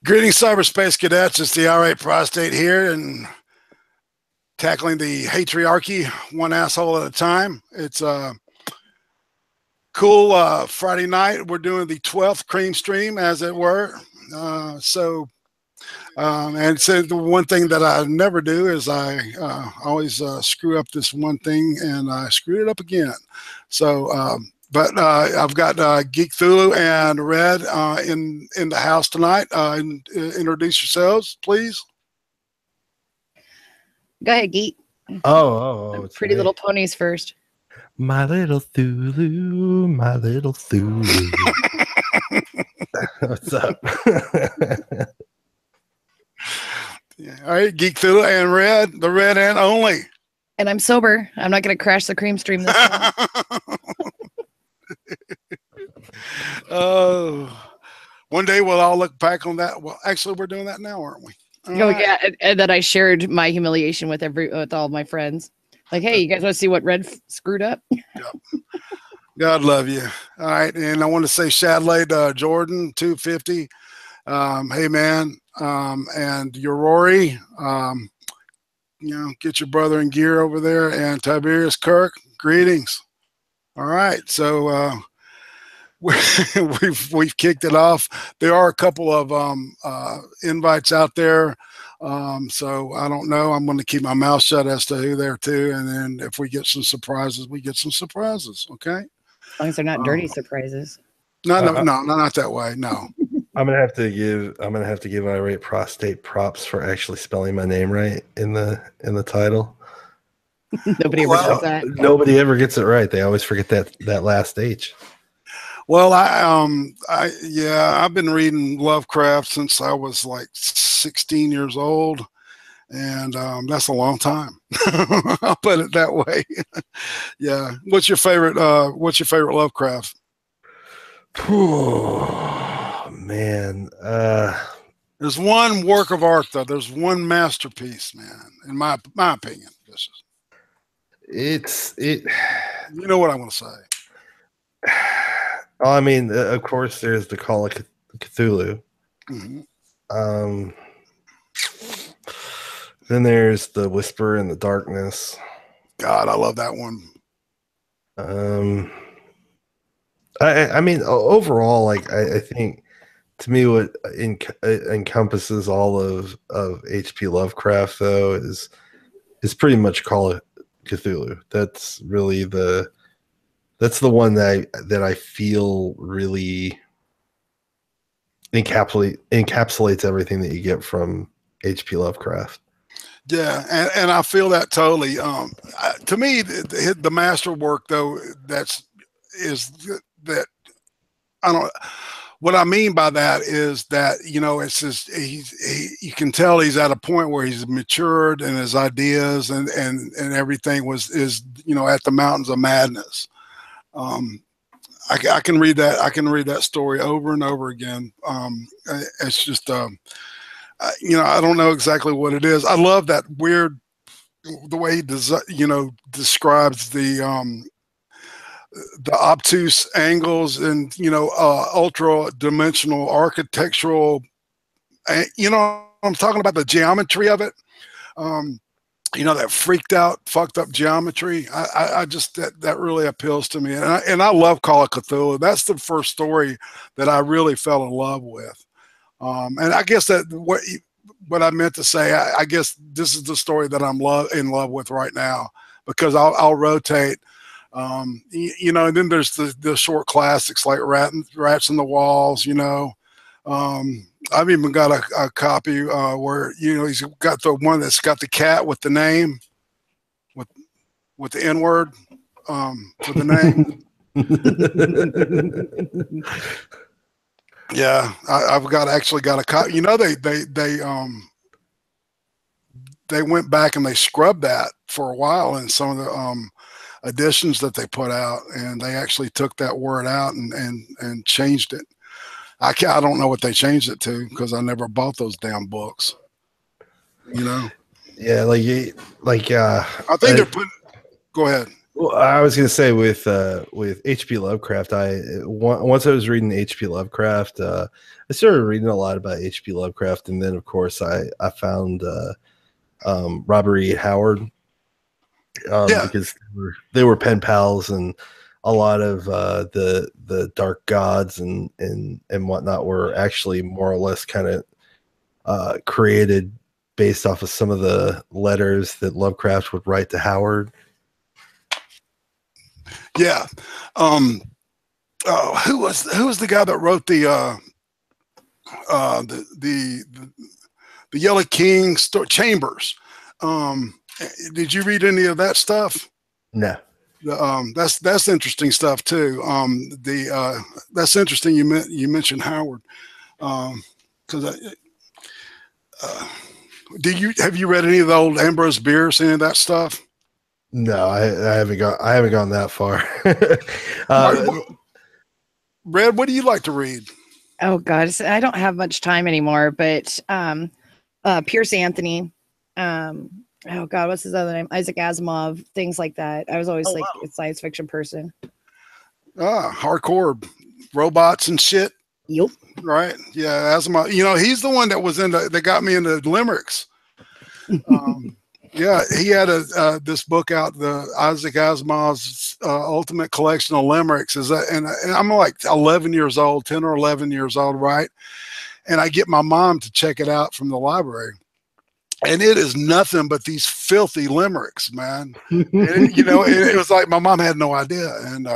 Greetings, cyberspace cadets. It's the IRATE Prostate here, and tackling the hatriarchy one asshole at a time. It's a cool Friday night. We're doing the 12th Creem stream, as it were. And so the one thing that I never do is I always screw up this one thing, and I screwed it up again. So, but I've got Geek Thulu and Red in the house tonight. Introduce yourselves, please. Go ahead, Geek. Oh, Pretty Little Ponies first. My little Thulu, my little Thulu. What's up? Yeah. All right, Geek Thulu and Red, the red and only. And I'm sober. I'm not going to crash the Creem stream this time. Oh, one day we'll all look back on that. Well, actually, we're doing that now, aren't we? Yeah, and then I shared my humiliation with all my friends. Like, hey, you guys want to see what Red screwed up? Yep. God love you. All right, and I want to say Shadley Jordan 250. Hey man, and your Rory. Get your brother in gear over there, and Tiberius Kirk. Greetings. All right, so we've kicked it off. There are a couple of invites out there, so I don't know. I'm going to keep my mouth shut as to who they're to, and then if we get some surprises, we get some surprises. Okay, as long as they're not dirty surprises. No, not that way. No. I'm gonna have to give IRATE Prostate props for actually spelling my name right in the title. Nobody ever does that. Nobody ever gets it right. They always forget that last H. Well, I've been reading Lovecraft since I was like 16 years old, and that's a long time. I'll put it that way. Yeah. What's your favorite Lovecraft? Oh, man. There's one work of art, though. There's one masterpiece, man. In my opinion, you know what I want to say. I mean, of course, there's the Call of Cthulhu. Mm-hmm. Then there's the Whisper in the Darkness. God, I love that one. I mean, overall, like I think to me, what encompasses all of H.P. Lovecraft, though, is pretty much Call of Cthulhu. That's really that's the one that I feel really encapsulates everything that you get from H.P. Lovecraft. Yeah, and I feel that totally. To me, the masterwork, though, that I don't. What I mean by that is that, it's just you can tell he's at a point where he's matured in his ideas and everything is at the mountains of madness. I can read that. I can read that story over and over again. It's just I don't know exactly what it is. I love that weird the way he describes the obtuse angles and ultra dimensional architectural. I'm talking about the geometry of it. That freaked out, fucked up geometry. I just that really appeals to me, and I love Call of Cthulhu. That's the first story that I really fell in love with. And I guess that what I meant to say, I guess this is the story that I'm in love with right now, because I'll rotate. And then there's the short classics like Rats in the Walls. I've even got a copy where he's got the one that's got the cat with the name with the N-word for the name. Yeah, I've actually got a copy. They went back and they scrubbed that for a while in some of the editions that they put out, and they actually took that word out and changed it. I don't know what they changed it to, because I never bought those damn books. Yeah, I think they're putting. Go ahead. Well, I was gonna say with H.P. Lovecraft, once I was reading H.P. Lovecraft, I started reading a lot about H.P. Lovecraft, and then of course I found Robert E. Howard, Yeah, because they were pen pals, and a lot of the dark gods and whatnot were actually more or less kind of created based off of some of the letters that Lovecraft would write to Howard. yeah. Who was the guy that wrote uh, the the the Yellow King Chambers? Um, did you read any of that stuff? No. That's interesting stuff too. That's interesting. You mentioned Howard, because uh, have you read any of the old Ambrose Bierce, any of that stuff? No, I haven't gone that far. What, Red, what do you like to read? Oh God, I don't have much time anymore. But Pierce Anthony, oh God, what's his other name? Isaac Asimov, things like that. I was always Oh, like wow. a science fiction person. Hardcore robots and shit, Yup. right? Yeah, Asimov. You know, he's the one that got me into limericks. Yeah, he had this book out, the Isaac Asimov's Ultimate Collection of Limericks. And I'm like 11 years old, 10 or 11 years old, right? And I get my mom to check it out from the library, and it is nothing but these filthy limericks, man. And, you know, it was like my mom had no idea, and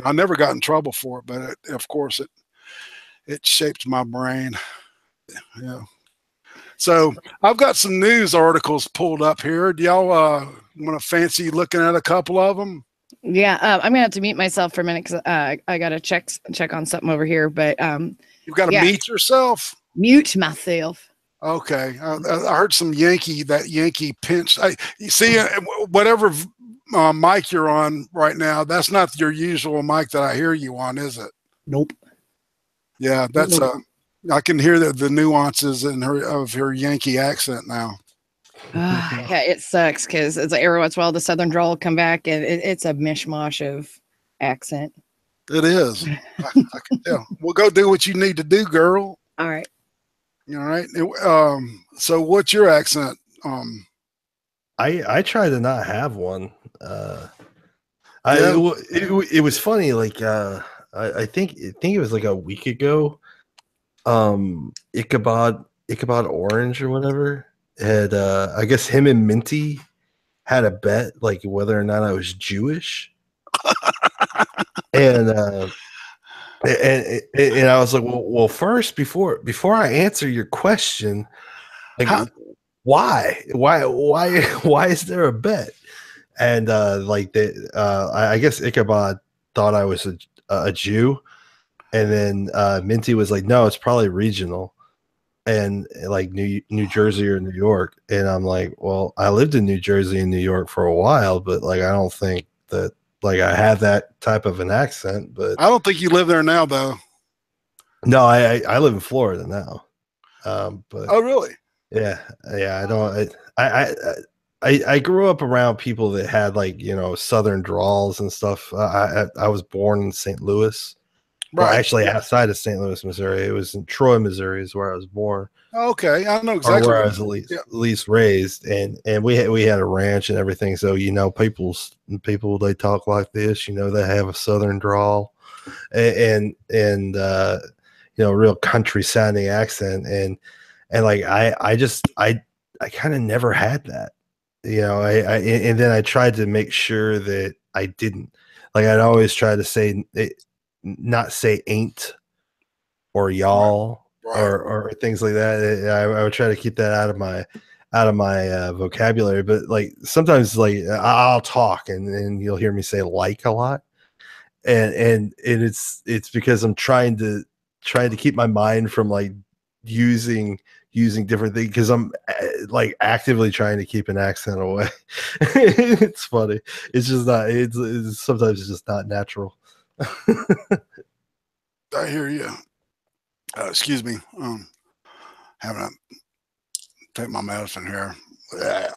I never got in trouble for it, but of course it shaped my brain. Yeah. So I've got some news articles pulled up here. Do y'all want to fancy looking at a couple of them? Yeah, I'm gonna have to mute myself for a minute because I gotta check on something over here. But You've got to yeah. meet yourself. Mute myself. Okay, I heard some Yankee pinch. You see, whatever mic you're on right now, that's not your usual mic that I hear you on, is it? Nope. Yeah, that's I can hear the nuances of her Yankee accent now. Yeah, it sucks because it's like every once in a while the Southern drawl will come back and it's a mishmash of accent. It is. I can tell. Well, go do what you need to do, girl. All right. All right. So what's your accent? I try to not have one. Yeah. It was funny. Like I think it was like a week ago. Ichabod Orange or whatever had I guess him and Minty had a bet like whether or not I was Jewish. and and I was like, well, first before I answer your question, like why is there a bet? And like I guess Ichabod thought I was a Jew, and then Minty was like, no, it's probably regional, and like New Jersey or New York. And I'm like, well, I lived in New Jersey and New York for a while, but like I don't think that like I have that type of an accent. But I don't think you live there now, though. no, I live in Florida now. But Oh, really? yeah, I don't. I grew up around people that had like, you know, Southern drawls and stuff. I was born in St. Louis. Well, Right. actually, outside of St. Louis, Missouri. It was in Troy, Missouri, is where I was born. Okay, I know Or exactly. where I was at least raised, and we had a ranch and everything. So you know, people they talk like this. You know, they have a Southern drawl, and you know, real country sounding accent, and like I kind of never had that. You know, and then I tried to make sure that I didn't. Like I'd always try to say not say ain't or y'all. Right. Or things like that. I would try to keep that out of my vocabulary. But like sometimes, like I'll talk and you'll hear me say like a lot, and it's because I'm trying to keep my mind from like using different things because I'm like actively trying to keep an accent away. It's funny. It's just not. It's sometimes it's just not natural. I hear you. Excuse me. Having to take my medicine here. Yeah.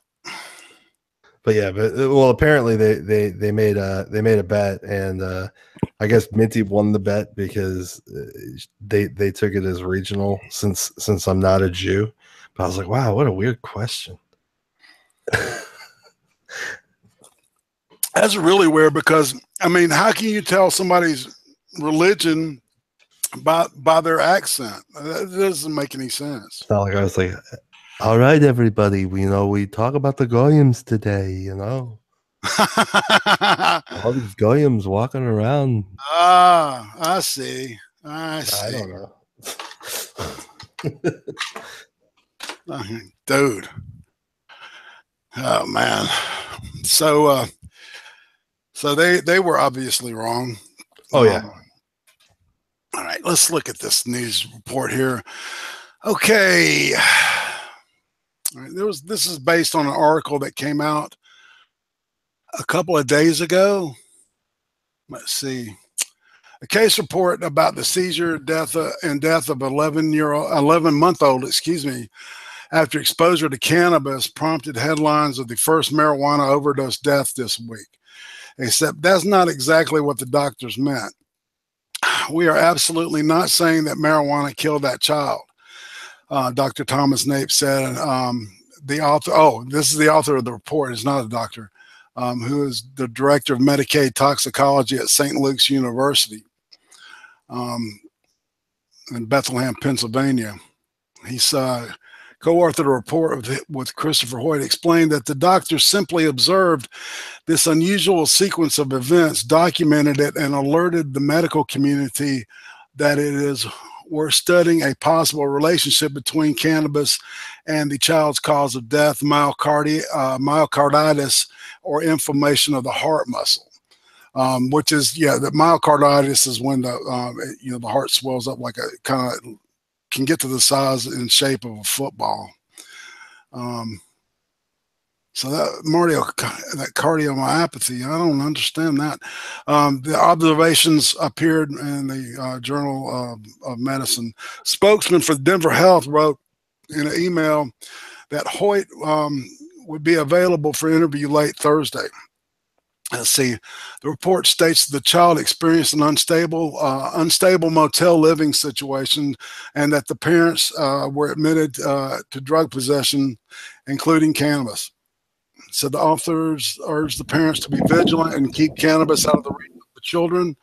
But yeah, well, apparently they made a bet, and I guess Minty won the bet because they took it as regional since I'm not a Jew. But I was like, wow, what a weird question. That's really weird because, I mean, how can you tell somebody's religion by their accent? That doesn't make any sense. It's not like I was like, all right, everybody, we talk about the goyim today, all these goyim walking around. Ah, I see. I see. I don't know. Dude. Oh man. So they were obviously wrong. Oh yeah. All right, let's look at this news report here. Okay. All right, this is based on an article that came out a couple of days ago. Let's see. A case report about the seizure, death of 11-month-old, after exposure to cannabis prompted headlines of the first marijuana overdose death this week. Except that's not exactly what the doctors meant. We are absolutely not saying that marijuana killed that child, Dr. Thomas Nape said. The author, this is the author of the report, is not a doctor, who is the director of Medicaid toxicology at St. Luke's University in Bethlehem, Pennsylvania. He's co-authored a report with Christopher Hoyt, explained that the doctor simply observed this unusual sequence of events, documented it, and alerted the medical community that we're studying a possible relationship between cannabis and the child's cause of death, myocarditis, or inflammation of the heart muscle. Which is, the myocarditis is when the heart swells up like a kind of can get to the size and shape of a football. So that cardiomyopathy, I don't understand that. The observations appeared in the Journal of Medicine. Spokesman for Denver Health wrote in an email that Hoyt would be available for interview late Thursday. Let's see. The report states the child experienced an unstable motel living situation, and that the parents were admitted to drug possession, including cannabis. So the authors urge the parents to be vigilant and keep cannabis out of the reach of the children.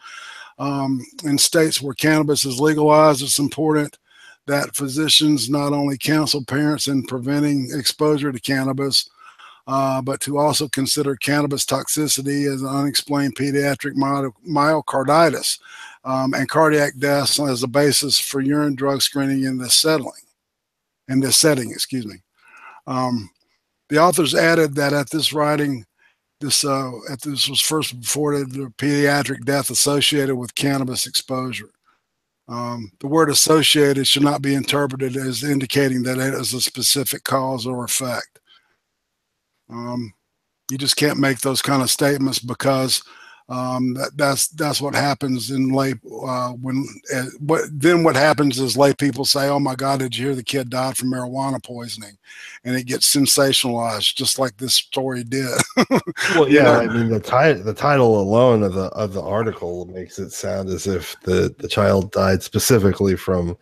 In states where cannabis is legalized, it's important that physicians not only counsel parents in preventing exposure to cannabis, but to also consider cannabis toxicity as an unexplained pediatric myocarditis and cardiac deaths as a basis for urine drug screening in this setting. The authors added that at this writing, this was first reported the pediatric death associated with cannabis exposure. The word associated should not be interpreted as indicating that it is a specific cause or effect. You just can't make those kind of statements because that's what happens in lay what happens is lay people say, "Oh my God, did you hear the kid died from marijuana poisoning?" And it gets sensationalized, just like this story did. Well, yeah, I mean the title alone of the article makes it sound as if the child died specifically from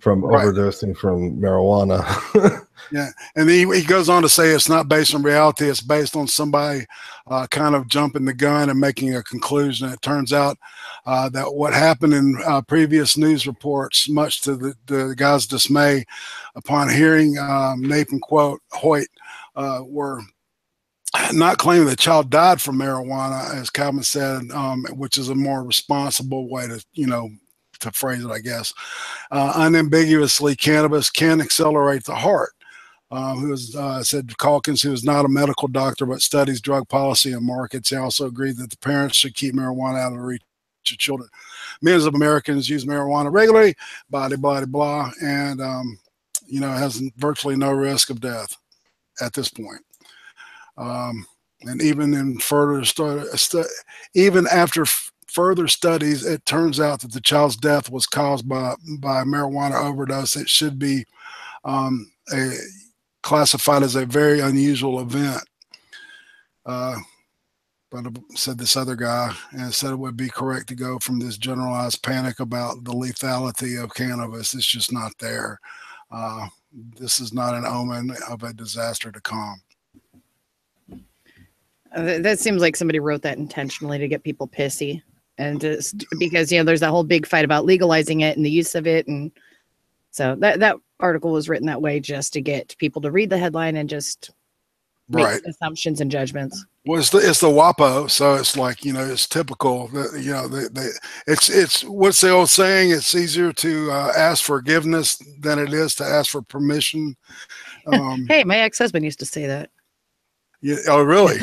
overdosing from marijuana. Yeah, and he goes on to say it's not based on reality; it's based on somebody kind of jumping the gun and making a conclusion. It turns out that what happened in previous news reports, much to the guy's dismay, upon hearing Nathan quote Hoyt, were not claiming the child died from marijuana, as Calvin said, which is a more responsible way to phrase it, I guess. Unambiguously, cannabis can accelerate the heart. Said Calkins, who is not a medical doctor but studies drug policy and markets. He also agreed that the parents should keep marijuana out of the reach of children. Millions of Americans use marijuana regularly, blah, blah, blah, and has virtually no risk of death at this point. And even in even after further studies, it turns out that the child's death was caused by marijuana overdose. It should be classified as a very unusual event. But said this other guy, and said it would be correct to go from this generalized panic about the lethality of cannabis. It's just not there. This is not an omen of a disaster to come. That seems like somebody wrote that intentionally to get people pissy, and just because, you know, there's that whole big fight about legalizing it and the use of it, and so that article was written that way just to get people to read the headline and just make assumptions and judgments. Well, it's the WAPO, so it's like, you know, it's typical. You know, it's what's the old saying? It's easier to ask forgiveness than it is to ask for permission. Hey, my ex-husband used to say that. Yeah. Oh, really?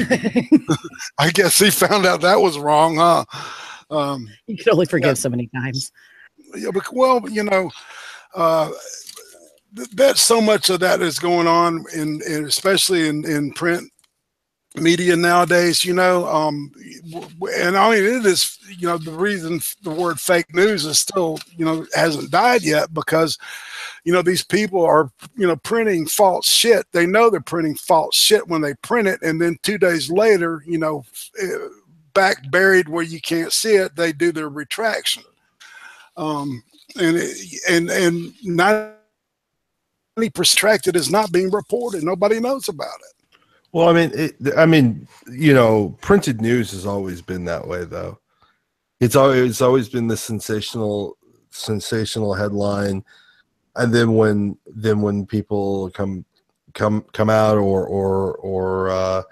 I guess he found out that was wrong, huh? You can only forgive so many times. Yeah, but, well, you know, that's so much of that is going on in especially in print media nowadays, you know, and I mean, it is, you know, the reason the word fake news is still, you know, hasn't died yet, because, you know, these people are, you know, printing false shit. They know they're printing false shit when they print it, and then 2 days later, you know, back buried where you can't see it, they do their retraction. And 90% retracted is not being reported. Nobody knows about it. Well, I mean, you know, printed news has always been that way, though. It's always been the sensational headline, and then when people come out, or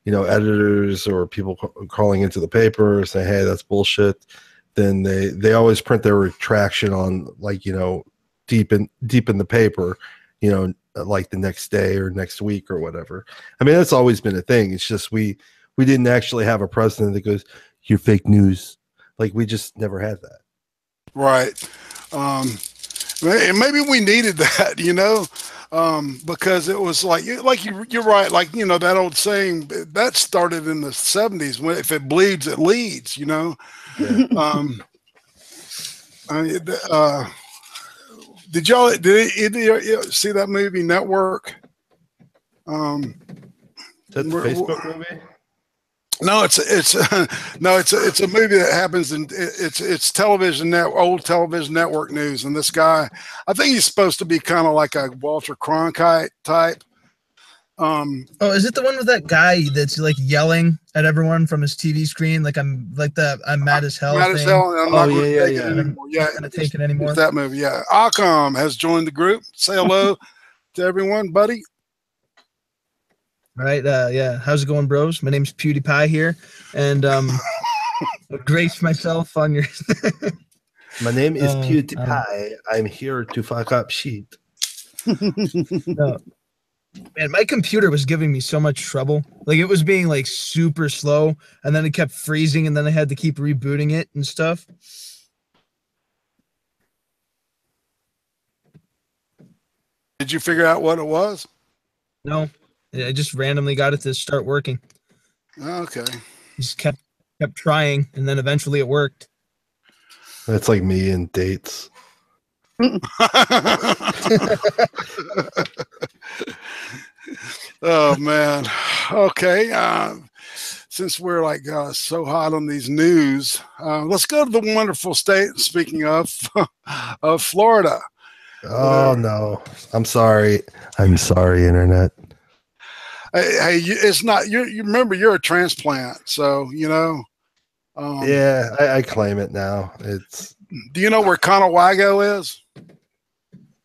you know, editors or people calling into the paper saying, "Hey, that's bullshit," then they always print their retraction on, like, you know, deep in the paper, you know, like the next day or next week or whatever. I mean, that's always been a thing. It's just we didn't actually have a president that goes, "You're fake news." Like, we just never had that. Right. Maybe we needed that, you know, because it was like you're right. Like, you know, that old saying that started in the 70s, when if it bleeds, it leads, you know. Yeah. Did you see that movie Network? Is that the Facebook movie? No, it's a movie that happens in it's television old television network news, and this guy, I think he's supposed to be kind of like a Walter Cronkite type. Oh, is it the one with that guy that's like yelling at everyone from his TV screen, like I'm mad as hell? Mad as hell. I'm not going to take it anymore. Yeah, I'm not take it anymore. It's that movie. Yeah, Occam has joined the group. Say hello to everyone, buddy. All right. Yeah. How's it going, bros? My name's PewDiePie here, and grace myself on your. My name is PewDiePie. I'm here to fuck up shit. No. Man, my computer was giving me so much trouble. Like, it was being like super slow, and then it kept freezing, and then I had to keep rebooting it and stuff. Did you figure out what it was? No, I just randomly got it to start working. Okay. Just kept trying, and then eventually it worked. That's like me and dates. Oh man. Okay. Since we're like so hot on these news, let's go to the wonderful state, speaking of Florida. Oh no, I'm sorry, internet. Hey, it's not you remember, you're a transplant, so you know. Yeah, I claim it now. Do you know where Conewago is?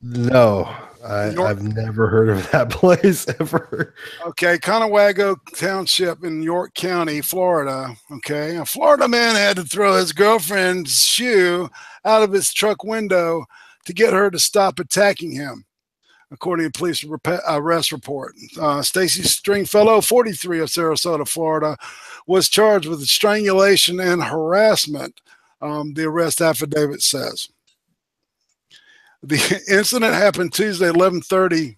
No, I've never heard of that place ever. Okay, Conewago Township in York County, Florida. Okay, a Florida man had to throw his girlfriend's shoe out of his truck window to get her to stop attacking him, according to police arrest report. Stacy Stringfellow, 43, of Sarasota, Florida, was charged with strangulation and harassment, the arrest affidavit says. The incident happened Tuesday, 11:30,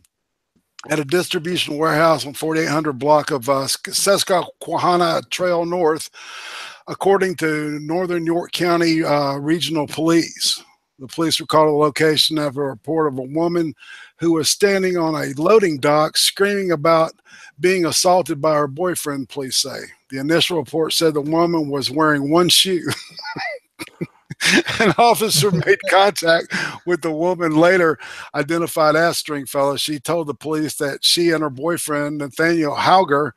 at a distribution warehouse on 4800 block of Susquehanna Trail North, according to Northern York County Regional Police. The police were called to the location after a report of a woman who was standing on a loading dock screaming about being assaulted by her boyfriend, police say. The initial report said the woman was wearing one shoe. An officer made contact with the woman, later identified as Stringfellow. She told the police that she and her boyfriend, Nathaniel Hauger,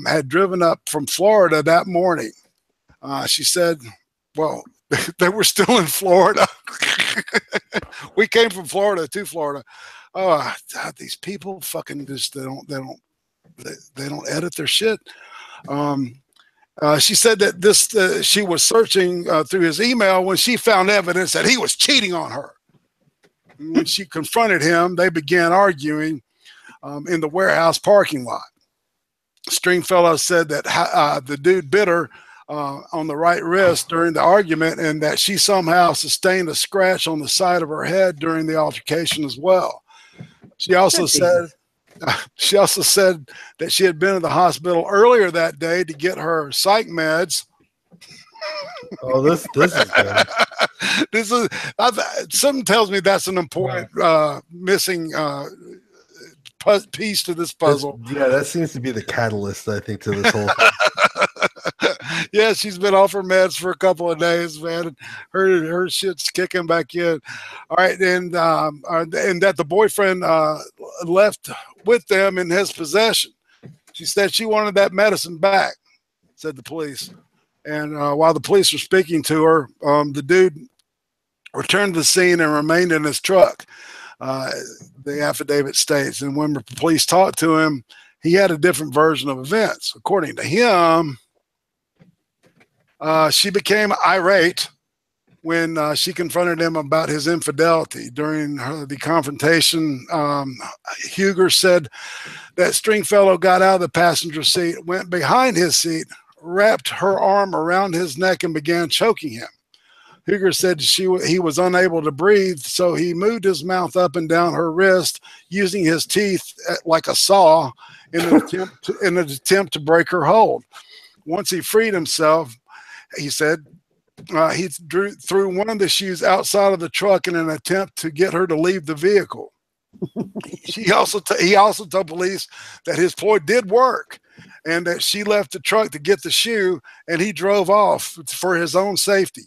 had driven up from Florida that morning. She said, well, they were still in Florida. We came from Florida to Florida. Oh, God, these people fucking just, they don't edit their shit. She said that she was searching through his email when she found evidence that he was cheating on her. When she confronted him, they began arguing in the warehouse parking lot. Stringfellow said that the dude bit her on the right wrist during the argument, and that she somehow sustained a scratch on the side of her head during the altercation as well. She also said that she had been in the hospital earlier that day to get her psych meds. Oh, this is good. This is something tells me that's an important missing piece to this puzzle. That seems to be the catalyst, I think, to this whole thing. Yeah, she's been off her meds for a couple of days, man. Her shit's kicking back in. All right, and that the boyfriend left with them in his possession. She said she wanted that medicine back, said the police. And while the police were speaking to her, the dude returned to the scene and remained in his truck. The affidavit states. And when the police talked to him, he had a different version of events. According to him, she became irate when she confronted him about his infidelity. During the confrontation, Huger said that Stringfellow got out of the passenger seat, went behind his seat, wrapped her arm around his neck, and began choking him. Huger said he was unable to breathe, so he moved his mouth up and down her wrist, using his teeth like a saw in an attempt to break her hold. Once he freed himself, he said he threw one of the shoes outside of the truck in an attempt to get her to leave the vehicle. He also told police that his ploy did work and that she left the truck to get the shoe and he drove off for his own safety.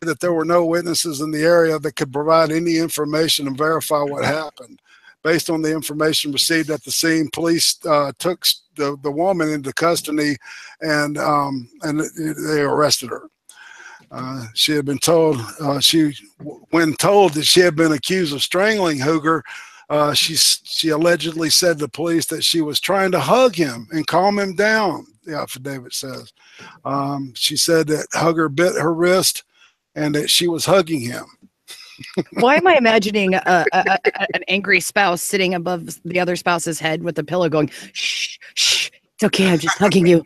That there were no witnesses in the area that could provide any information and verify what happened. Based on the information received at the scene, police took the woman into custody and they arrested her. She had been told when told that she had been accused of strangling Huger, she allegedly said to police that she was trying to hug him and calm him down. The affidavit says. She said that Huger bit her wrist and that she was hugging him. Why am I imagining an angry spouse sitting above the other spouse's head with a pillow going, shh, shh, it's okay, I'm just hugging you.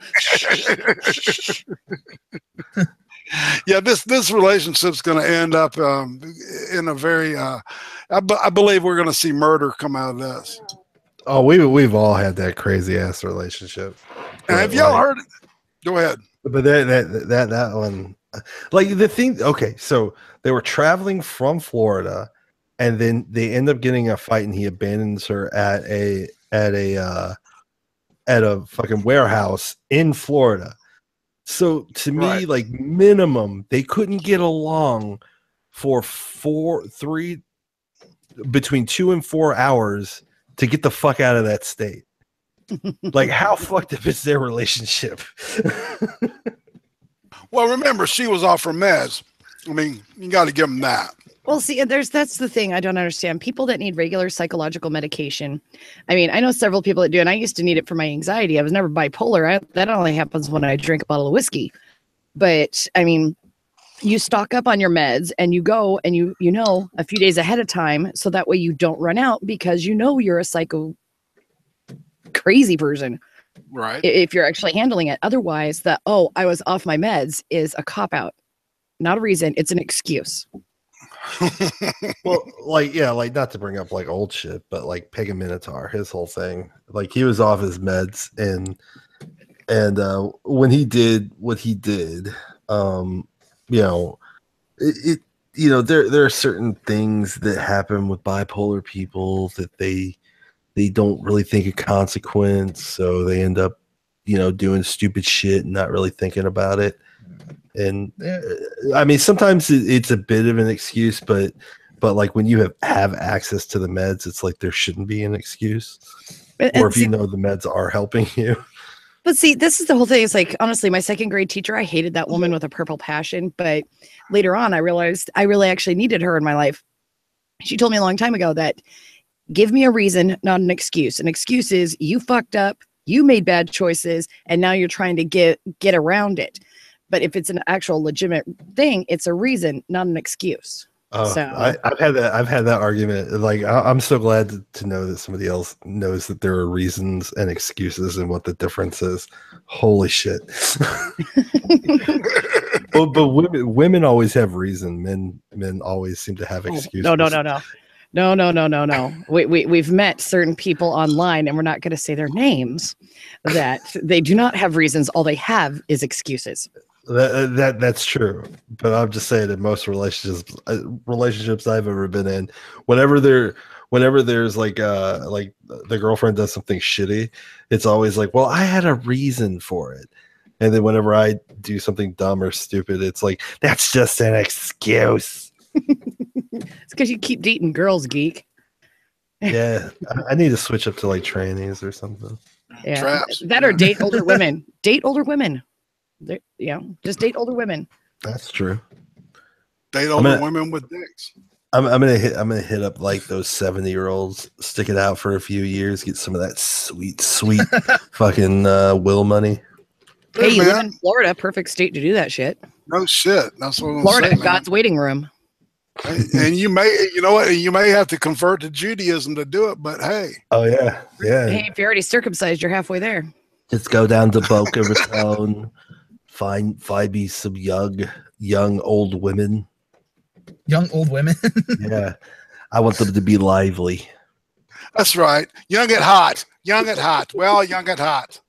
Yeah, this relationship's going to end up in a very, I believe we're going to see murder come out of this. Oh, we've all had that crazy ass relationship. And have y'all heard it? Go ahead. But that one, like the thing. Okay, so they were traveling from Florida, and then they end up getting a fight, and he abandons her at a fucking warehouse in Florida. So to me, Right. like minimum, they couldn't get along for between 2 and 4 hours to get the fuck out of that state. Like, how fucked up is their relationship? Well, remember, she was off her meds. I mean, you got to give them that. Well, see, that's the thing I don't understand. People that need regular psychological medication. I mean, I know several people that do, and I used to need it for my anxiety. I was never bipolar. That only happens when I drink a bottle of whiskey. But I mean, you stock up on your meds and you go and you know a few days ahead of time, so that way you don't run out, because you know you're a psycho crazy person. Right. If you're actually handling it. Otherwise, I was off my meds is a cop out, not a reason. It's an excuse. Well, like, yeah, like, not to bring up like old shit, but like Pagan Minotaur, his whole thing, like he was off his meds, and when he did what he did, you know, you know, there are certain things that happen with bipolar people that they don't really think of consequence, so they end up, you know, doing stupid shit and not really thinking about it. And I mean, sometimes it's a bit of an excuse, but like when you have access to the meds, it's like there shouldn't be an excuse. Or if you know the meds are helping you. But see, this is the whole thing. It's like, honestly, my second grade teacher, I hated that woman with a purple passion. But later on, I realized I really actually needed her in my life. She told me a long time ago that give me a reason, not an excuse. An excuse is you fucked up, you made bad choices, and now you're trying to get around it. But if it's an actual legitimate thing, it's a reason, not an excuse. So I've had that argument. Like, I'm so glad to know that somebody else knows that there are reasons and excuses and what the difference is. Holy shit. but women always have reason. Men always seem to have excuses. No. We've met certain people online, and we're not going to say their names, that they do not have reasons. All they have is excuses. That's true, but I'm just saying, in most relationships I've ever been in, whenever there's like the girlfriend does something shitty, it's always like, well, I had a reason for it. And then whenever I do something dumb or stupid, it's like, that's just an excuse. It's because you keep dating girls, geek. Yeah, I need to switch up to like trannies or something. Yeah, Traps. that or date older women. Date older women. Just date older women. That's true. Date older women with dicks. I'm gonna hit up like those 70-year-olds, stick it out for a few years, get some of that sweet fucking will money. Hey, you live in Florida, perfect state to do that shit. No shit. That's what I'm Florida, saying, God's waiting room. And you may have to convert to Judaism to do it, but hey. Oh yeah. Hey, if you're already circumcised, you're halfway there. Just go down to Boca Raton, find me some young old women. Young old women. Yeah, I want them to be lively. That's right. Young at hot. Well, young at hot.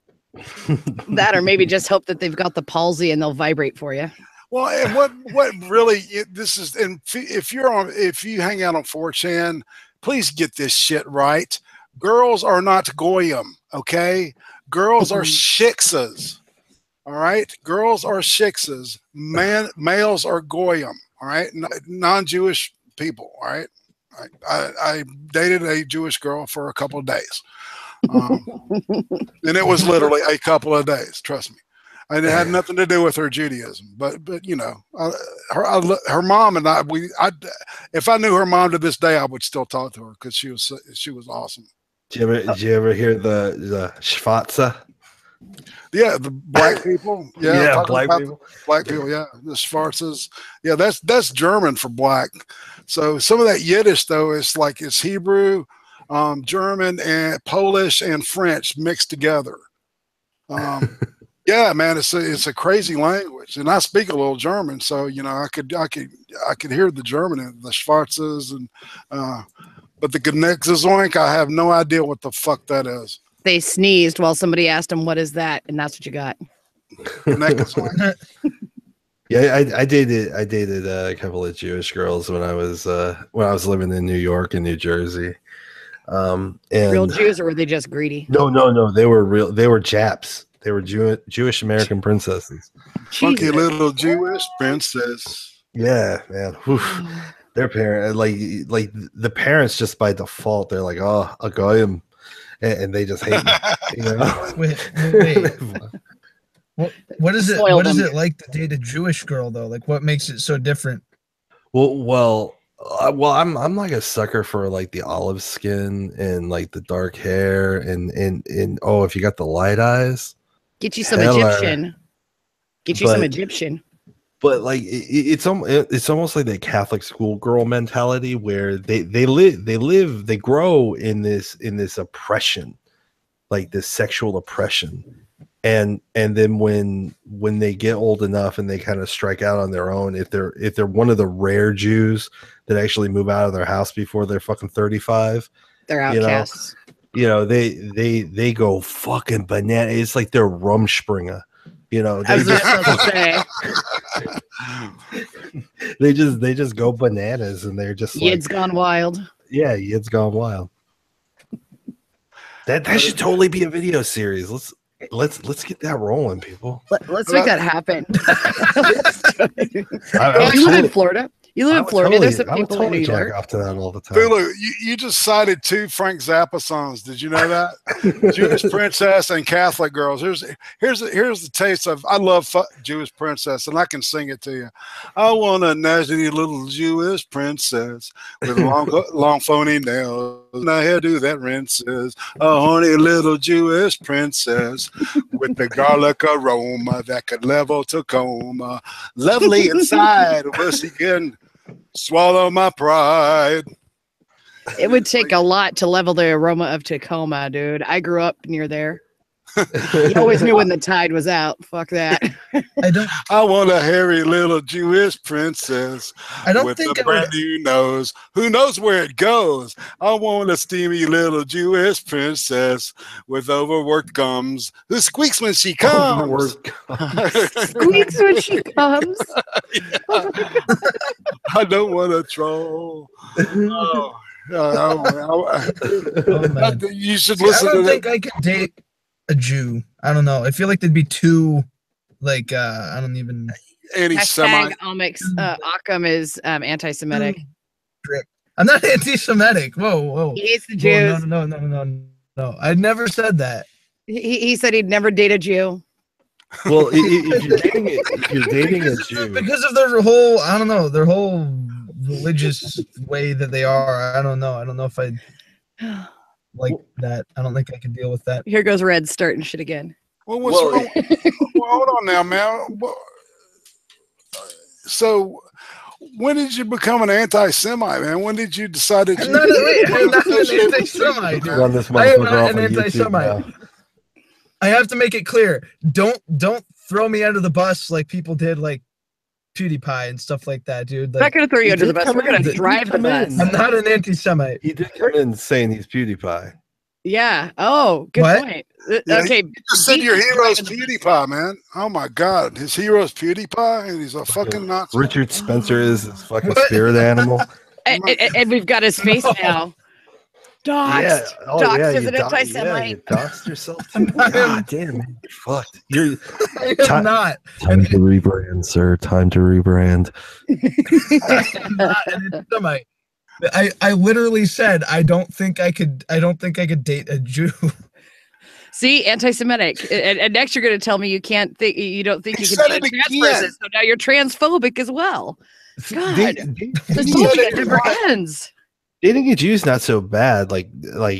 That, or maybe just hope that they've got the palsy and they'll vibrate for you. Well, and what really this is, and if you hang out on 4chan, please get this shit right. Girls are not goyim, okay? Girls are shiksas. All right, girls are shiksas. Males are goyim. All right, non-Jewish people. All right, I dated a Jewish girl for a couple of days, and it was literally a couple of days. Trust me, and it had nothing to do with her Judaism. But you know, her mom and I, if I knew her mom to this day, I would still talk to her because she was awesome. Did you ever hear the Schwarze? Yeah, the black people. Yeah, black people. Black people. Yeah, the Schwarzes. Yeah, that's German for black. So some of that Yiddish though is like it's Hebrew, German, and Polish and French mixed together. Yeah, man, it's a crazy language, and I speak a little German, so you know I could hear the German and the Schwarzes and. But the Gnexazoink, I have no idea what the fuck that is. They sneezed while somebody asked them, what is that? And that's what you got. Yeah, I dated a couple of Jewish girls when I was living in New York and New Jersey. And real Jews, or were they just greedy? No. They were real. They were Japs. They were Jewish American princesses. Funky little Jewish princess. Yeah, man. Their parents, like the parents, just by default, they're like, oh, a goyim, and they just hate me. You know? Wait. What is it? What is it like to date a Jewish girl though? Like, what makes it so different? Well, I'm like a sucker for like the olive skin and like the dark hair and if you got the light eyes, get you some Egyptian. Get you some Egyptian. But like it's almost like the Catholic schoolgirl mentality where they grow in this oppression, like this sexual oppression, and then when they get old enough and they kind of strike out on their own, if they're one of the rare Jews that actually move out of their house before they're fucking 35, they're outcasts. You know they go fucking banana. It's like they're Rumspringa. You know, I they was just about to say, they just go bananas, and they're just Yid's like, gone wild. yeah, Yid's gone wild. That should totally be a video series. Let's get that rolling, people. Let's make that happen. I You live in Florida. You live in Florida. There's some I would people in totally New jack York. off to that all the time. Bulu, you just cited 2 Frank Zappa songs. Did you know that? Jewish Princess and Catholic Girls. Here's the taste of. I love Jewish Princess, and I can sing it to you. I want a nasty little Jewish princess with long phony nails and a hairdo that rinses. A horny little Jewish princess with the garlic aroma that could level Tacoma. Lovely inside, where she can swallow my pride. It would take a lot to level the aroma of Tacoma, dude. I grew up near there. You always knew when the tide was out. Fuck that. I want a hairy little Jewish princess with a brand new nose. Who knows where it goes? I want a steamy little Jewish princess with overworked gums who squeaks when she comes. Squeaks when she comes. I don't want a troll. You should listen I don't to think I could date a Jew. I don't know. I feel like they'd be too, like, I don't even. Anti-Semite. Occam is anti-Semitic. I'm not anti-Semitic. Whoa. He hates the Jews. No. I never said that. He said he'd never date a Jew. Well, if you're dating a Jew, because of their whole, I don't know, their whole religious way that they are. I don't know. I don't know if I'd like that. I don't think I can deal with that. Here goes Red starting shit again. Well, what's wrong? Well, hold on now, man. So, when did you become an anti-Semite, man? When did you decide that I'm not an anti-Semite. Run this I am motherfucker not off an on anti-Semite. YouTube now. I have to make it clear. Don't throw me under the bus like people did, like PewDiePie and stuff like that, dude. We're not going to throw you under the bus. We're going to drive the bus. I'm not an anti-Semite. He did come in saying he's PewDiePie. Yeah. Oh, good point. Okay. You just said your hero's PewDiePie, man. Oh my God, his hero's PewDiePie, and he's a fucking Nazi. Richard Spencer is his fucking spirit animal. And we've got his face now. Doxed. Yeah. Oh, Doxed yeah, is you an anti-Semite. you doxed yourself. God damn, man, you're fucked. You're not. Time to rebrand, sir. Time to rebrand. I'm not an anti-Semite. I literally said I don't think I could date a Jew. See, anti-Semitic, and next you're going to tell me you don't think you can date a trans person, so now you're transphobic as well. God, this bullshit never ends. Dating a Jew is not so bad. Like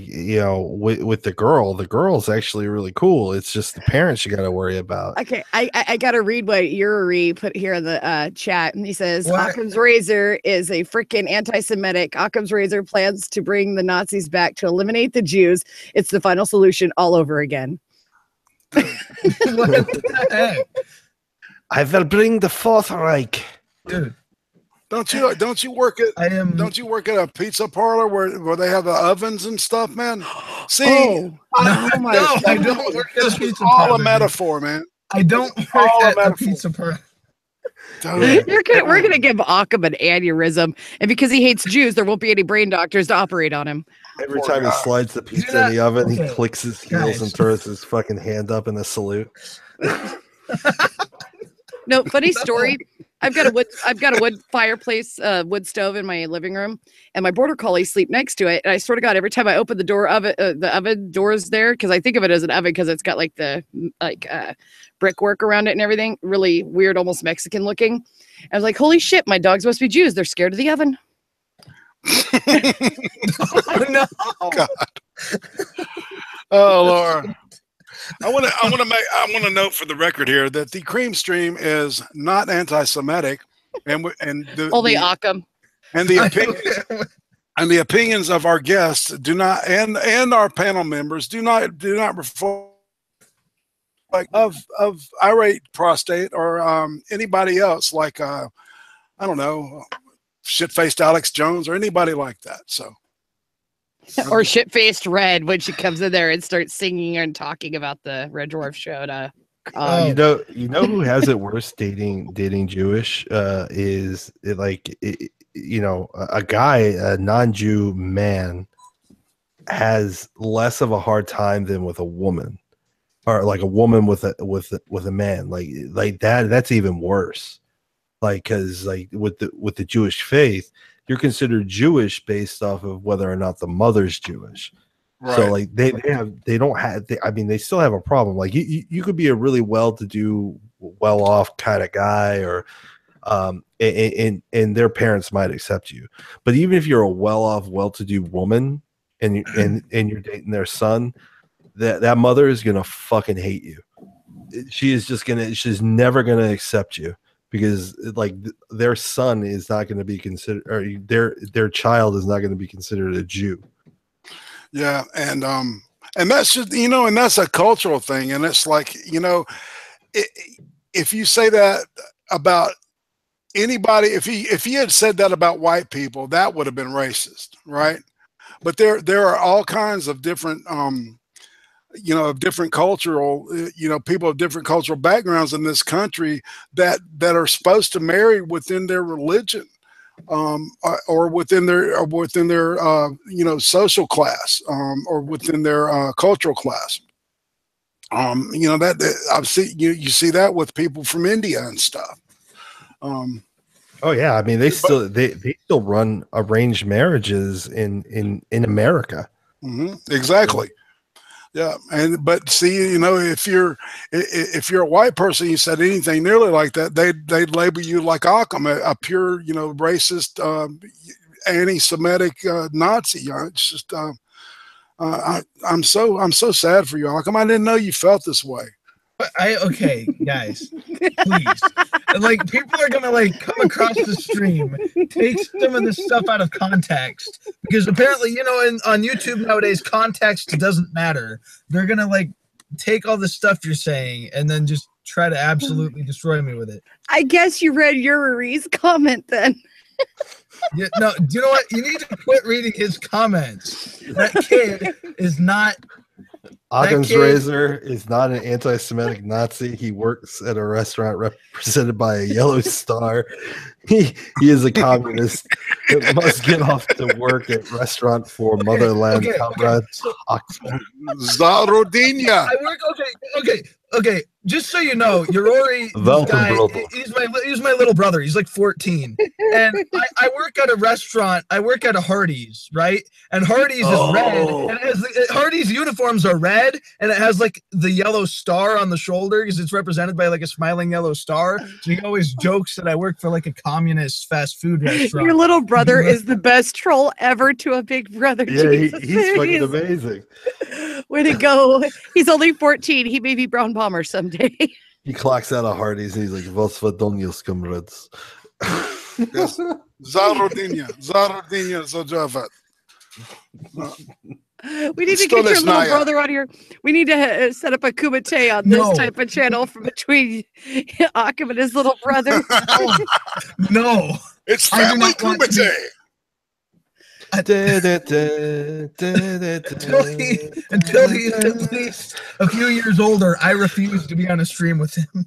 you know, with the girl's actually really cool. It's just the parents you got to worry about. Okay, I got to read what Yuri put here in the chat, and he says Occam's razor is a freaking anti-Semitic. Occam's razor plans to bring the Nazis back to eliminate the Jews. It's the final solution all over again. What the heck? I will bring the Fourth Reich, dude. Don't you work at a pizza parlor where they have the ovens and stuff, man? See, I don't work at a pizza parlor. All a metaphor, man. I don't work at a pizza parlor. We're gonna give Occam an aneurysm, and because he hates Jews, there won't be any brain doctors to operate on him. Every time he slides the pizza in the oven, he clicks his heels and throws his fucking hand up in a salute. No, funny story. I've got a wood fireplace, wood stove in my living room, and my border collies sleep next to it. And I swear to God, every time I open the door of it, the oven doors there, because I think of it as an oven because it's got like the brickwork around it and everything, really weird, almost Mexican looking. I was like, holy shit, my dogs must be Jews. They're scared of the oven. Oh, no. God. Oh Lord. I want to note for the record here that the Creem stream is not anti-Semitic, and only Occam and the opinions of our guests do not, and our panel members do not reflect like of irate prostate or anybody else like I don't know, shit-faced Alex Jones or anybody like that. So. Or shit-faced Red when she comes in there and starts singing and talking about the Red Dwarf show to God. You know who has it worse dating Jewish is it, like you know, a guy, a non-Jew man has less of a hard time than with a woman, or like a woman with a man, like that's even worse. Like, because like with the Jewish faith, you're considered Jewish based off of whether or not the mother's Jewish. Right. So like they still have a problem. Like you could be a really well-to-do, well-off kind of guy, or and their parents might accept you. But even if you're a well-off, well-to-do woman and you're dating their son, that mother is gonna fucking hate you. She's never gonna accept you, because like their son is not going to be considered, or their child is not going to be considered a Jew. Yeah, and that's just, you know, and that's a cultural thing, and it's like, you know, if you say that about anybody, if he had said that about white people, that would have been racist, right? But there are all kinds of different you know, of different cultural, you know, people of different cultural backgrounds in this country that are supposed to marry within their religion, or within their you know, social class, or within their cultural class. You know, that I've seen, you see that with people from India and stuff. Oh yeah, I mean they still run arranged marriages in America. Exactly. Yeah, but see, you know, if you're a white person, you said anything nearly like that, they'd label you like Occam, a pure, you know, racist, anti-Semitic Nazi. It's just I'm so sad for you, Occam. I didn't know you felt this way. Okay, guys, please. Like, people are gonna like come across the stream, take some of this stuff out of context, because apparently, you know, on YouTube nowadays, context doesn't matter. They're gonna like take all the stuff you're saying and then just try to absolutely destroy me with it. I guess you read Yuri's comment then. Yeah, no, do you know what? You need to quit reading his comments. That kid is not. Occam's razor is not an anti-Semitic Nazi. He works at a restaurant represented by a yellow star. He is a communist that must get off to work at restaurant for motherland comrades. Zarodinia. I work. Okay. Just so you know, Yuri, he's my little brother. He's like 14, and I work at a restaurant. I work at a Hardee's, right? And Hardee's is red, and Hardee's uniforms are red, and it has like the yellow star on the shoulder because it's represented by like a smiling yellow star. So he always jokes that I work for like a communist fast food restaurant. Your little brother is the best troll ever to a big brother. Yeah, he's fucking amazing. Way to go. He's only 14. He may be Brown Bomber someday. He clocks out of Hardee's and he's like, "Was verdonius, comrades." Yes. Zarodinia, Zajavad. We need to get your little brother on here. We need to set up a kumite on this type of channel from between Occam and his little brother. No. It's family kumite. Until he is at least a few years older, I refuse to be on a stream with him.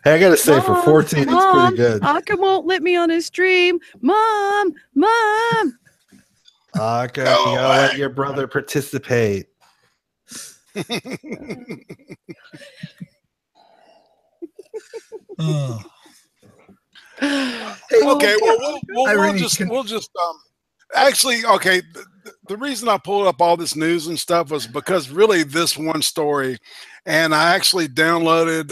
Hey, I gotta say, for 14, it's pretty good. Occam won't let me on his stream. Mom. Occam, you gotta let your brother participate. Oh. Okay, well, we'll just actually, okay, the reason I pulled up all this news and stuff was because really this one story, and I actually downloaded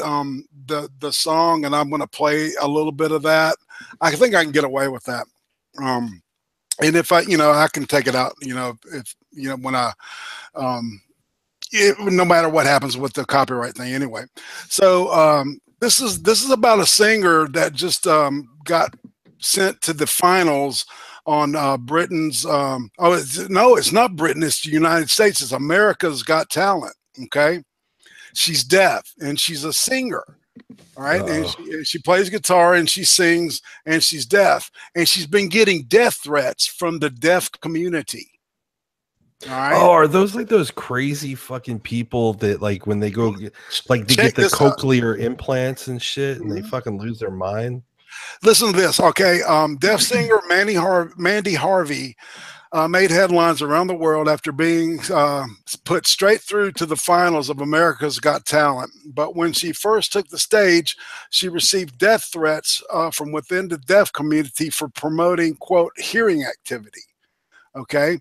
the song, and I'm going to play a little bit of that. I think I can get away with that. And if I, you know, I can take it out, you know, if, you know, when I, no matter what happens with the copyright thing anyway. So, this is about a singer that just got sent to the finals on Britain's. It's not Britain. It's the United States. It's America's Got Talent. Okay, she's deaf and she's a singer. All right, and she plays guitar and she sings and she's deaf, and she's been getting death threats from the deaf community. All right. Oh, are those like those crazy fucking people that like when they go like they get the cochlear implants and shit and they fucking lose their mind? Listen to this, okay? Deaf singer Mandy Harvey made headlines around the world after being put straight through to the finals of America's Got Talent. But when she first took the stage, she received death threats from within the deaf community for promoting, quote, hearing activity. Okay.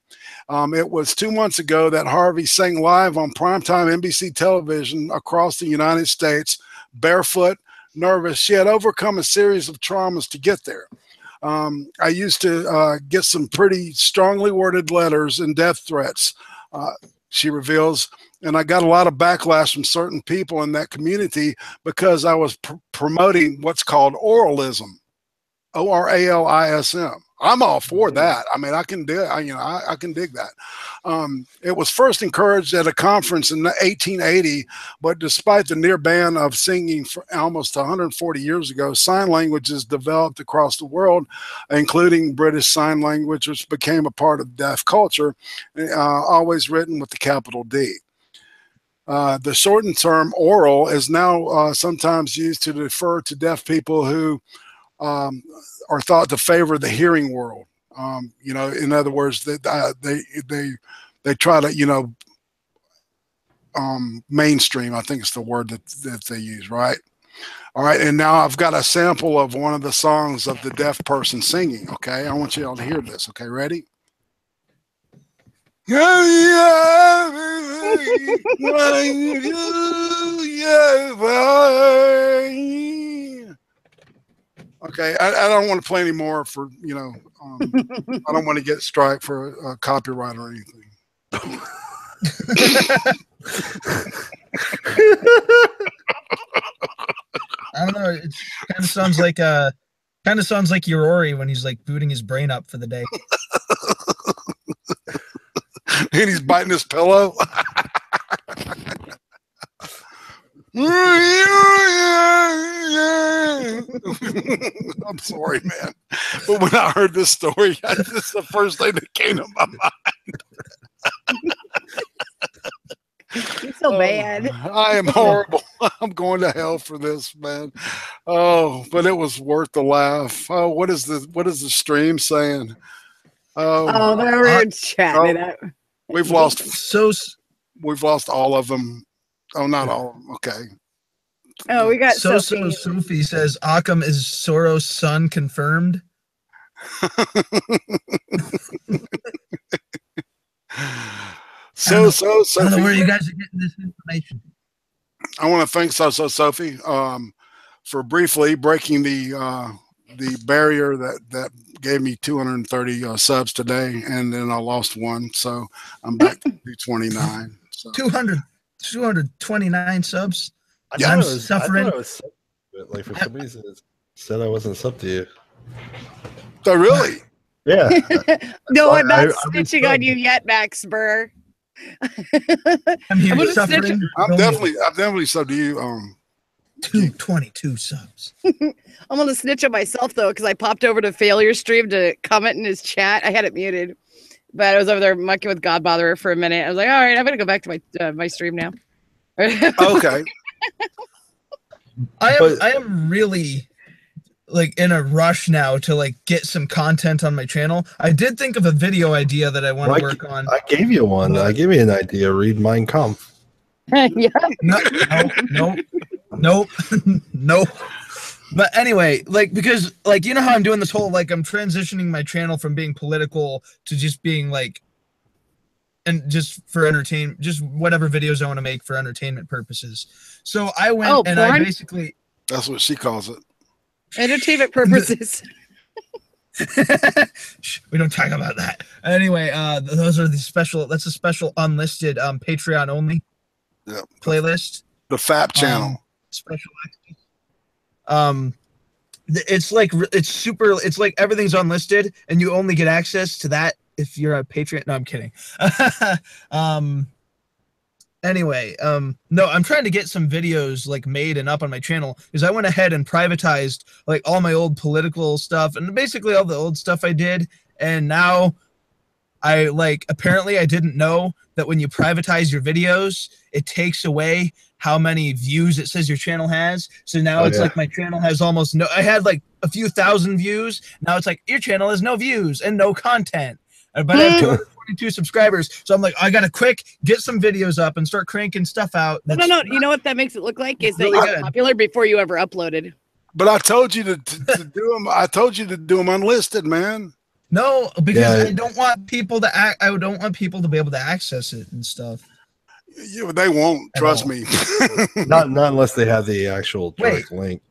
It was 2 months ago that Harvey sang live on primetime NBC television across the United States, barefoot, nervous. She had overcome a series of traumas to get there. I used to get some pretty strongly worded letters and death threats, she reveals, and I got a lot of backlash from certain people in that community because I was promoting what's called oralism, ORALISM. I'm all for that. I mean, I can dig that. It was first encouraged at a conference in 1880, but despite the near ban of singing for almost 140 years ago, sign languages developed across the world, including British Sign Language, which became a part of deaf culture, always written with the capital D. The shortened term oral is now sometimes used to refer to deaf people who are thought to favor the hearing world. You know, in other words, they try to, you know, mainstream, I think it's the word that they use, right? All right, and now I've got a sample of one of the songs of the deaf person singing, okay? I want you all to hear this, okay? Ready? Okay, I don't want to play anymore for, you know, I don't want to get strike for copyright or anything. I don't know. It kind of sounds like Urori when he's like booting his brain up for the day. And he's biting his pillow. I'm sorry, man. But when I heard this story, this is the first thing that came to my mind. You're so bad. I am horrible. I'm going to hell for this, man. Oh, but it was worth the laugh. Oh, what is the stream saying? Oh, they're chatting it up. We've lost all of them. Oh, not all of them. Okay. Oh, we got Sophie says Occam is Soros' son confirmed. Sophie. I don't know where you guys are getting this information. I want to thank Sophie for briefly breaking the barrier that gave me 230 subs today, and then I lost one, so I'm back to 229. So. 229 subs. I'm suffering. I was like for some reason it said I wasn't sub to you. Oh, really? Yeah. No, I'm not snitching on you yet, Max Burr. I'm here suffering. I'm definitely sub to you. 222 subs. I'm gonna snitch on myself though, because I popped over to Failure Stream to comment in his chat. I had it muted, but I was over there mucking with Godbotherer for a minute. I was like, all right, I'm gonna go back to my my stream now. Okay. I am really like in a rush now to like get some content on my channel. I did think of a video idea that I want to work on. I gave you one. I gave you an idea. Read Mein Kampf. Yeah. Nope. Nope. But anyway, like, because like, you know how I'm doing this whole, like, I'm transitioning my channel from being political to just being like, and just for entertainment, just whatever videos I want to make for entertainment purposes. So I went and I basically, that's what she calls it. Entertainment purposes. We don't talk about that. Anyway, those are the special, that's a special unlisted Patreon only playlist. The FAP channel. Special access. It's like, it's super, it's like everything's unlisted and you only get access to that if you're a Patreon. No, I'm kidding. Anyway, no, I'm trying to get some videos like made and up on my channel because I went ahead and privatized like all my old political stuff and basically all the old stuff I did. And now apparently I didn't know that when you privatize your videos, it takes away how many views it says your channel has. So now it's like my channel has almost no, I had like a few thousand views. Now it's like your channel has no views and no content. But I have 242 subscribers. So I'm like, I got to get some videos up and start cranking stuff out. No. You know what that makes it look like is that you got popular before you ever uploaded. But I told you to do them. I told you to do them unlisted, man. No, because I don't want people to I don't want people to be able to access it and stuff. They won't. Trust me. not unless they have the actual direct link.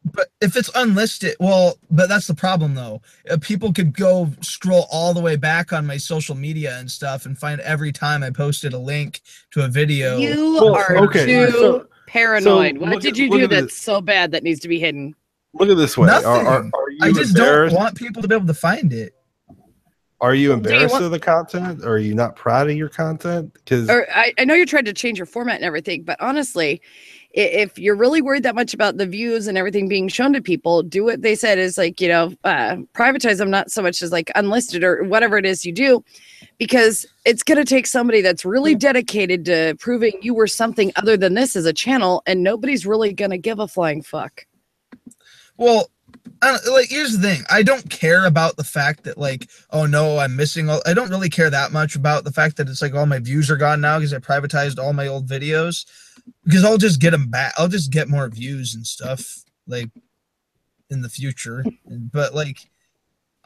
But if it's unlisted, well, but that's the problem though. People could go scroll all the way back on my social media and stuff and find every time I posted a link to a video. You are too paranoid. What did you do that's so bad that needs to be hidden? Look at this way. Nothing. I just don't want people to be able to find it. Are you embarrassed of the content, or are you not proud of your content? Because I know you're trying to change your format and everything, but honestly, if you're really worried that much about the views and everything being shown to people, do what they said is like, privatize them, not so much as like unlisted or whatever it is you do, because it's going to take somebody that's really dedicated to proving you were something other than this as a channel, and nobody's really going to give a flying fuck. Well, here's the thing. I don't care about the fact that oh no, I'm missing I don't really care that much about the fact that it's like all my views are gone now because I privatized all my old videos, because I'll just get them back. I'll just get more views and stuff in the future. But I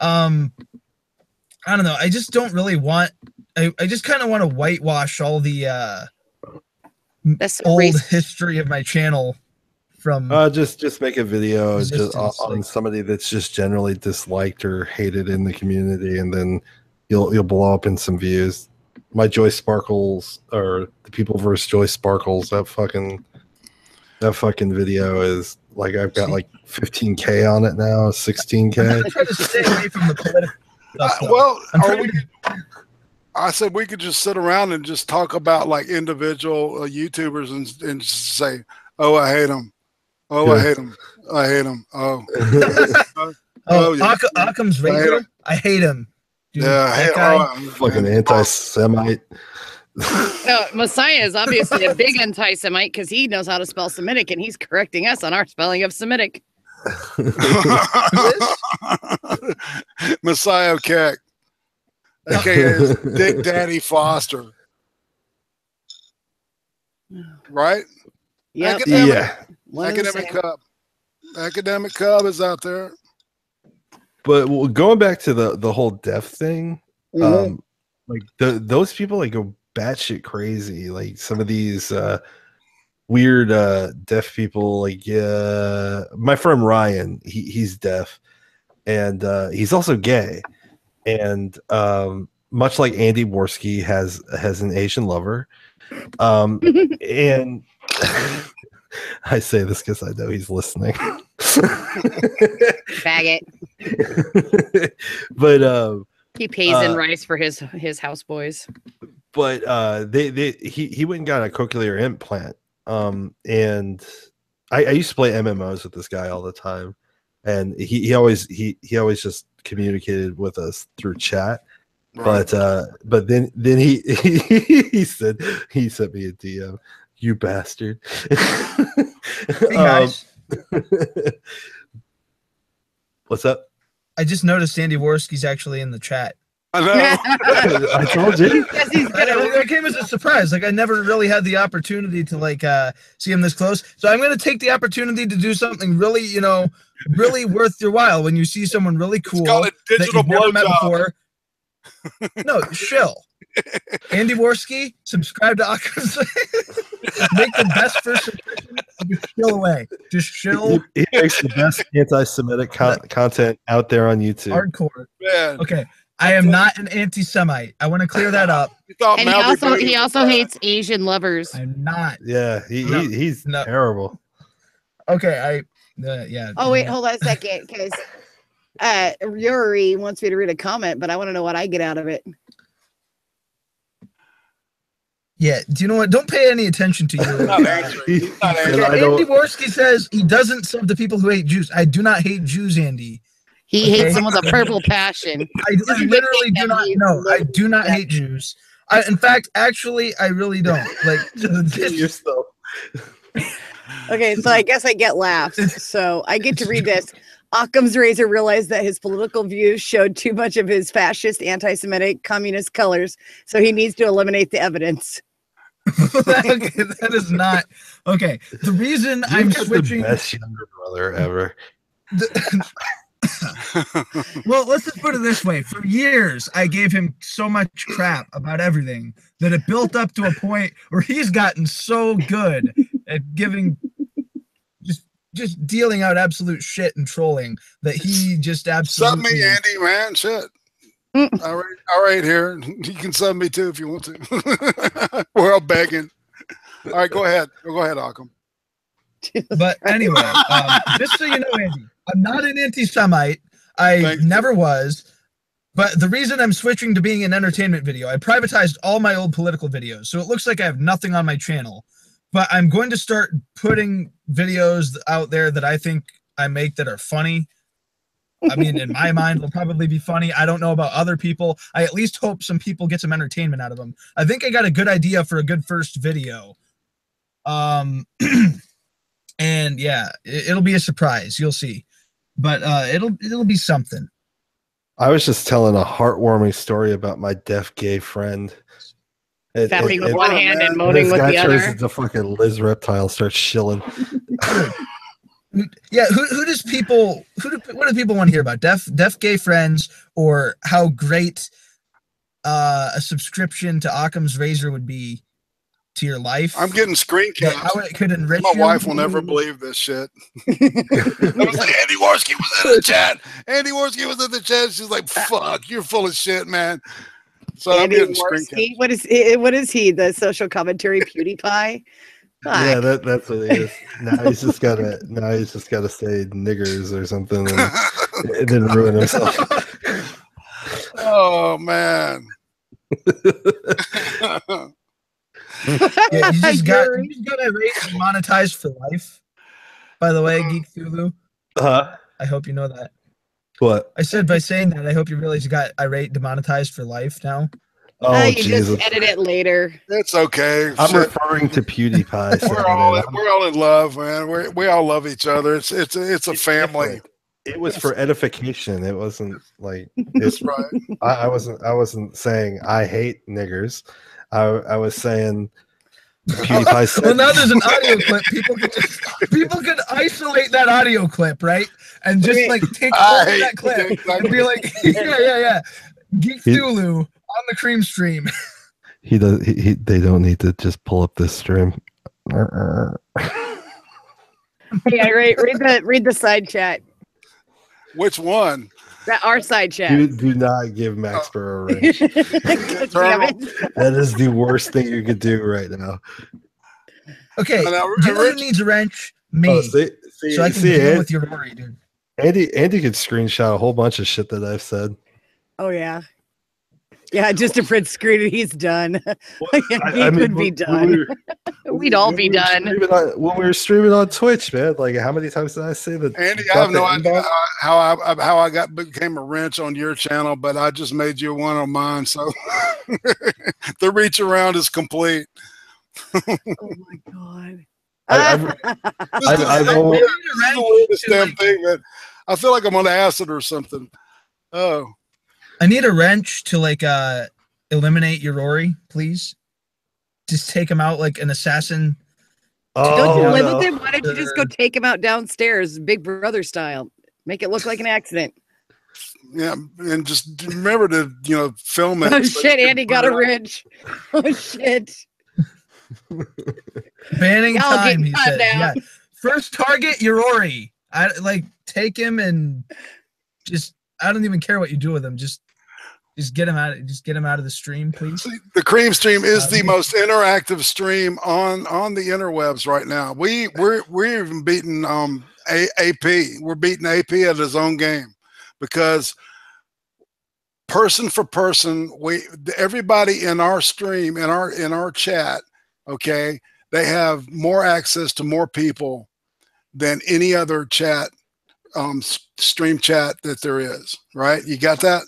don't know. I just don't really want, I just kind of want to whitewash all the old history of my channel. From just make a video on somebody that's just generally disliked or hated in the community, and then you'll blow up in some views. My Joy Sparkles, or the People versus Joy Sparkles, that fucking video is like, I've got like 15K on it now, 16K. I try to stay away from the political stuff. Well, I said we could just sit around and just talk about like individual YouTubers and just say, oh, I hate them. Oh, I hate him. I hate him. Oh. Occam's razor. I hate him. Dude, yeah, I hate him. Fucking anti-Semite. No, Messiah is obviously a big anti-Semite because he knows how to spell Semitic, and he's correcting us on our spelling of Semitic. Messiah Keck. Okay, Dick Daddy Foster. Right? Yep. Academic Cub is out there. But going back to the whole deaf thing, those people go batshit crazy. Like some of these weird deaf people, my friend Ryan, he's deaf, and he's also gay, and much like Andy Worski has an Asian lover, and I say this because I know he's listening. Faggot. But he pays in rice for his houseboys. But he went and got a cochlear implant. And I used to play MMOs with this guy all the time, and he always just communicated with us through chat. Right. But then he sent me a DM. You bastard. Hey guys. What's up? I just noticed Andy Worski's actually in the chat. I know. I told you. That came as a surprise. I never really had the opportunity to see him this close. So I'm going to take the opportunity to do something really, really worth your while. When you see someone really cool that you've never met before. No, shill. Andy Worski, subscribe to Occam's. Make the best first impression. Just chill away. Just chill. He makes the best anti-Semitic content out there on YouTube. Hardcore. Man. Okay. I am not an anti-Semite. I want to clear that up. And he also hates Asian lovers. I'm not. Yeah, he's terrible. Okay, yeah. Oh wait, hold on a second, because Yuri wants me to read a comment, but I want to know what I get out of it. Yeah, do you know what? Don't pay any attention to you. Andy Worski says he doesn't sub to people who hate Jews. I do not hate Jews, Andy. He hates them with a purple passion. I literally do not know. I do not hate Jews. In fact, actually, I really don't. Like, yourself. Okay, so I guess I get laughs. So I get to read this. Occam's razor realized that his political views showed too much of his fascist, anti-Semitic, communist colors, so he needs to eliminate the evidence. Okay, that is not okay. The reason I'm switching. The best younger brother ever. Well, let's just put it this way. For years, I gave him so much crap about everything that it built up to a point where he's gotten so good at giving, just dealing out absolute shit and trolling that he just absolutely. Sub me, Andy, man. Shit. All right, here. You can sub me too if you want to. We're all begging. All right, go ahead. Go ahead, Occam. But anyway, just so you know, Andy, I'm not an anti-Semite. I never was. But the reason I'm switching to being an entertainment video, I privatized all my old political videos, so it looks like I have nothing on my channel. But I'm going to start putting videos out there that I think I make that are funny. I mean, in my mind, they'll probably be funny. I don't know about other people. I at least hope some people get some entertainment out of them. I think I got a good idea for a good first video. And yeah, it'll be a surprise. You'll see. But it'll be something. I was just telling a heartwarming story about my deaf gay friend. Fapping with one hand and moaning with the other. The fucking Liz reptile starts shilling. Yeah, what do people want to hear about? Deaf gay friends, or how great a subscription to Occam's razor would be to your life? I'm getting screen caps. How it could enrich My you. wife will never believe this shit. Andy Worski was in the chat. Andy Worski was in the chat. She's like, "Fuck, you're full of shit, man." So Andy I'm getting screen caps. What is he? The social commentary PewDiePie? Yeah, that's what it is. Now he's just gotta say niggers or something, and it didn't ruin himself. Oh man. Yeah, you just got IRATE monetized for life. By the way, Geek Thulu. I hope you know that. What? I said by saying that, I hope you realize you got IRATE demonetized for life now. Oh, you Jesus. just edit it later. It's okay. I'm referring to PewDiePie. We're all in love, man. We all love each other. It's a family. It was for edification. It wasn't like That's right. I wasn't saying I hate niggers. I was saying PewDiePie said. Well, now there's an audio clip. People could isolate that audio clip, right? And just like take that clip and be like, yeah. Geek Thulu on the Creem stream. They don't need to just pull up this stream. Hey, read the side chat. Which one? Our side chat. Do not give Max Burr a wrench. That is the worst thing you could do right now. Okay, you know who needs a wrench? Me. So I can deal with your worry, dude. Andy could screenshot a whole bunch of shit that I've said. Oh yeah. Yeah, just a print screen and he's done. He could be done. We'd all be done. When we were streaming on Twitch, man, like how many times did I say that? Andy, I have no idea how I became a wrench on your channel, but I just made you one on mine, so the reach around is complete. Oh my god! I've always the weirdest damn thing, man. I feel like I'm on acid or something. Oh. I need a wrench to like eliminate your Rory, please. Just take him out like an assassin. Don't you live with him? Why don't you just go take him out downstairs, Big Brother style? Make it look like an accident. Yeah, and just remember to film it. Oh shit! Andy got a wrench. Oh shit! Banning time. He said, "Yeah, first target Rory. I like take him and just. I don't even care what you do with him. Just get him out. Just get him out of the stream, please." The Creem stream is the most interactive stream on the interwebs right now. We're even beating AP. We're beating AP at his own game because person for person, everybody in our stream in our chat, okay, they have more access to more people than any other chat stream chat that there is, right? You got that?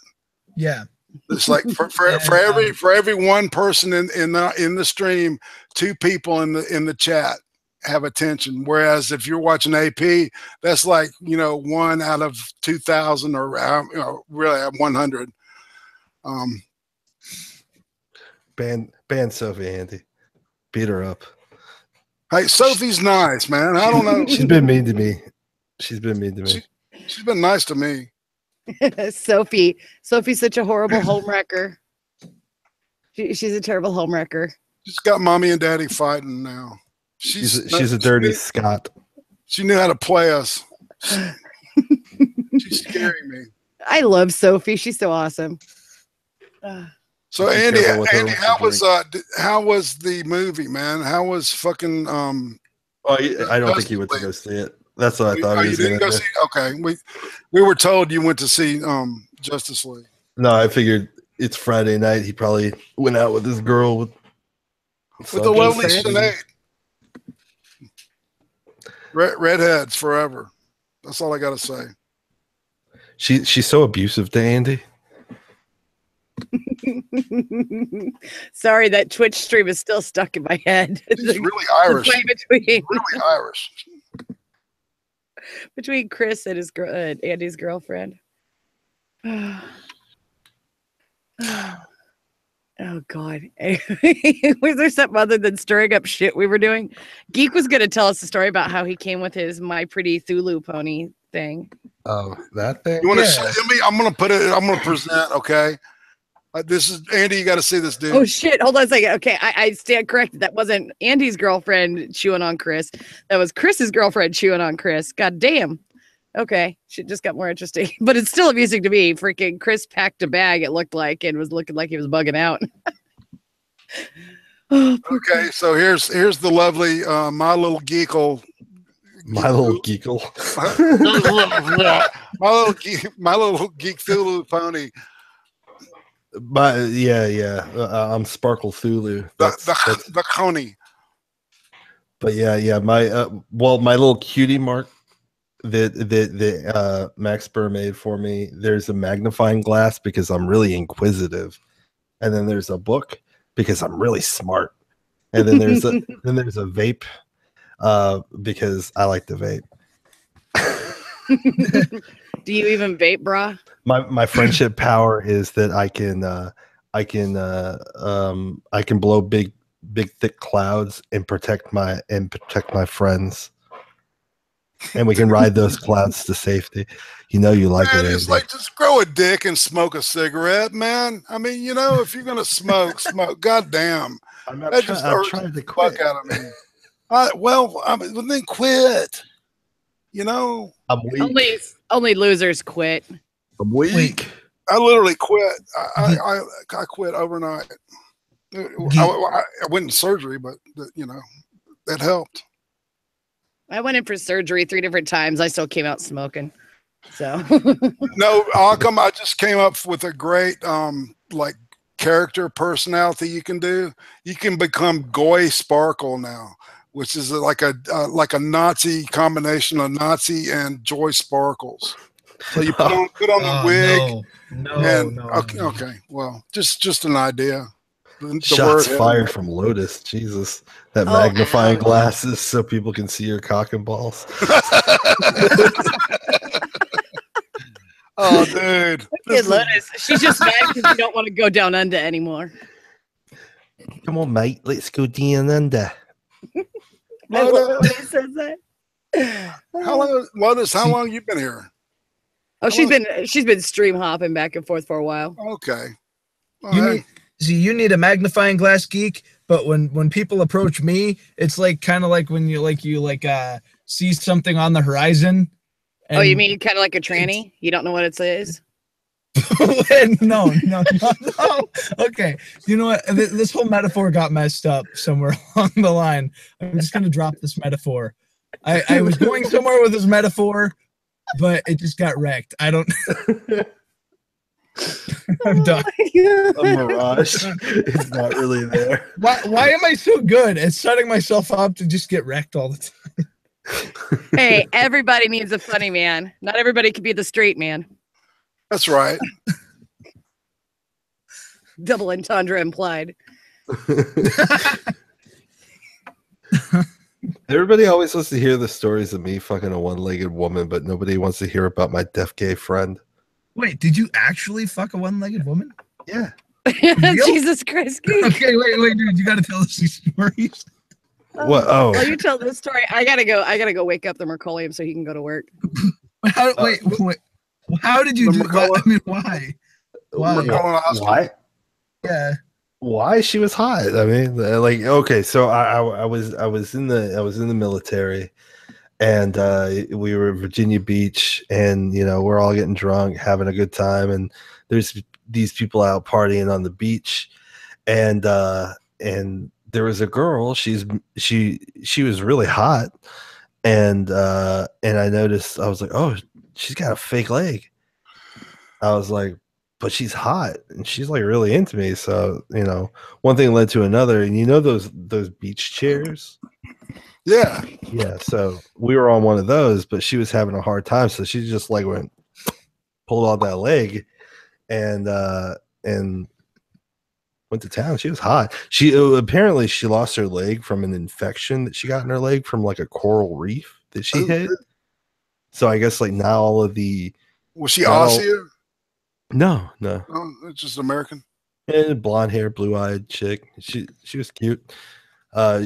Yeah. It's like for every one person in the stream, 2 people in the chat have attention. Whereas if you're watching AP, that's like 1 out of 2,000 or really 100. Ban Sophie, Andy. Beat her up. Hey, Sophie's nice, man. I don't know. She's been mean to me. She's been mean to me. She's been nice to me. Sophie's such a horrible homewrecker. She's a terrible homewrecker. She's got mommy and daddy fighting now. She's a dirty Scot. She knew how to play us. She's scaring me. I love Sophie. She's so awesome. So Andy, how was the movie, man? How was fucking I don't think you went to go see it. That's what I thought. You didn't go see it? Okay. We were told you went to see Justice League. No, I figured it's Friday night. He probably went out with his girl with the lovely Sinead. Redheads forever. That's all I gotta say. She's so abusive to Andy. Sorry, that Twitch stream is still stuck in my head. She's really Irish. Really Irish. Between Chris and Andy's girlfriend. Oh God. Was there something other than stirring up shit we were doing? Geek was gonna tell us a story about how he came with his My Pretty Thulu Pony thing. Oh, that thing? You want to show me? I'm gonna present, okay? This is Andy, you gotta see this dude. Oh shit, hold on a second. Okay, I stand corrected. That wasn't Andy's girlfriend chewing on Chris. That was Chris's girlfriend chewing on Chris. God damn. Okay, shit just got more interesting. But it's still amusing to me. Freaking Chris packed a bag, it looked like, and was looking like he was bugging out. Okay, so here's the lovely My Little Geekle. My Little Geekle. my little Geek Thulu Pony. I'm Sparkle Thulu. The Coney. But my my little cutie mark that Max Burr made for me. There's a magnifying glass because I'm really inquisitive, and then there's a book because I'm really smart, and then there's a vape because I like to vape. Do you even vape, brah? My friendship power is that I can blow big thick clouds and protect my friends, and we can ride those clouds to safety. You like it. It's like just grow a dick and smoke a cigarette, man. I mean, if you're gonna smoke. Goddamn, I'm trying to quit. Fuck out of me. Then quit. I'm weak. Only losers quit. I'm weak. I literally quit. I quit overnight. I went in surgery, but that helped. I went in for surgery 3 different times. I still came out smoking. So no, I just came up with a great character personality you can do. You can become Goy Sparkle now, which is like a Nazi combination of Nazi and Joy Sparkles. So you put on the wig. No. Okay. Well, just an idea. Shots fired from Lotus. Jesus, that magnifying glasses so people can see your cock and balls. Oh, dude. Lotus. She's just mad because you don't want to go down under anymore. Come on, mate. Let's go down under. I love when he says that. How long you been here? Oh, she's been stream hopping back and forth for a while. Okay. You need a magnifying glass, Geek, but when people approach me, it's kind of like when you see something on the horizon. Oh, you mean kind of like a tranny? You don't know what it is? No. Okay. You know what? This whole metaphor got messed up somewhere along the line. I'm just going to drop this metaphor. I was going somewhere with this metaphor, but it just got wrecked. I don't... I'm done. A mirage. It's not really there. Why am I so good at setting myself up to just get wrecked all the time? Hey, everybody needs a funny man. Not everybody can be the straight man. That's right. Double entendre implied. Everybody always wants to hear the stories of me fucking a one-legged woman, but nobody wants to hear about my deaf gay friend. Wait, did you actually fuck a one-legged woman? Yeah. Jesus Christ. Okay, wait, dude, you gotta tell us these stories. What? Oh. While you tell this story, I gotta go wake up the Mercolium so he can go to work. Wait. How did you do that? I mean, why? Why? Yeah. Why? She was hot. I mean, like, okay, so I was in the military, and we were at Virginia Beach, and we're all getting drunk, having a good time, and there's these people out partying on the beach, and there was a girl. She was really hot, and I noticed. I was like, oh, she's got a fake leg. I was like, but she's hot and she's like really into me. So one thing led to another, and those beach chairs. Yeah. So we were on one of those, but she was having a hard time, so she just like pulled out that leg, and went to town. She was hot. She apparently she lost her leg from an infection that she got in her leg from like a coral reef that she hit. So I guess like now all of the was she Aussie? No. Oh, it's just American. And blonde hair, blue eyed chick. She was cute.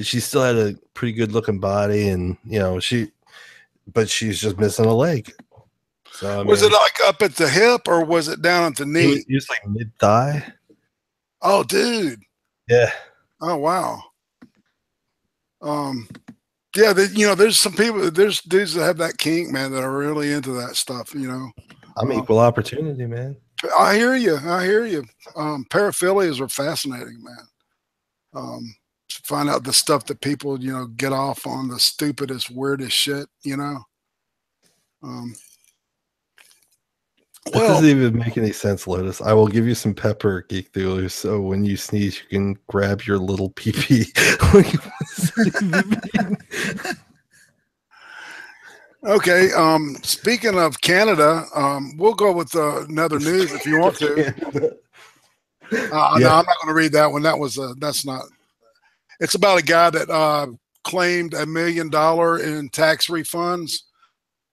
She still had a pretty good looking body, and but she's just missing a leg. So I mean, was it like up at the hip or was it down at the knee? It was like mid thigh. Oh, dude. Yeah. Oh, wow. Yeah, there's some people, there's dudes that have that kink, man, that are really into that stuff, I'm equal opportunity, man. I hear you. Paraphilias are fascinating, man. To find out the stuff that people, get off on, the stupidest, weirdest shit, That doesn't even make any sense, Lotus. I will give you some pepper, Geek Dealer, so when you sneeze, you can grab your little pee-pee. Okay. Speaking of Canada, we'll go with another news if you want to. No, I'm not going to read that one. That's not. It's about a guy that claimed $1 million in tax refunds.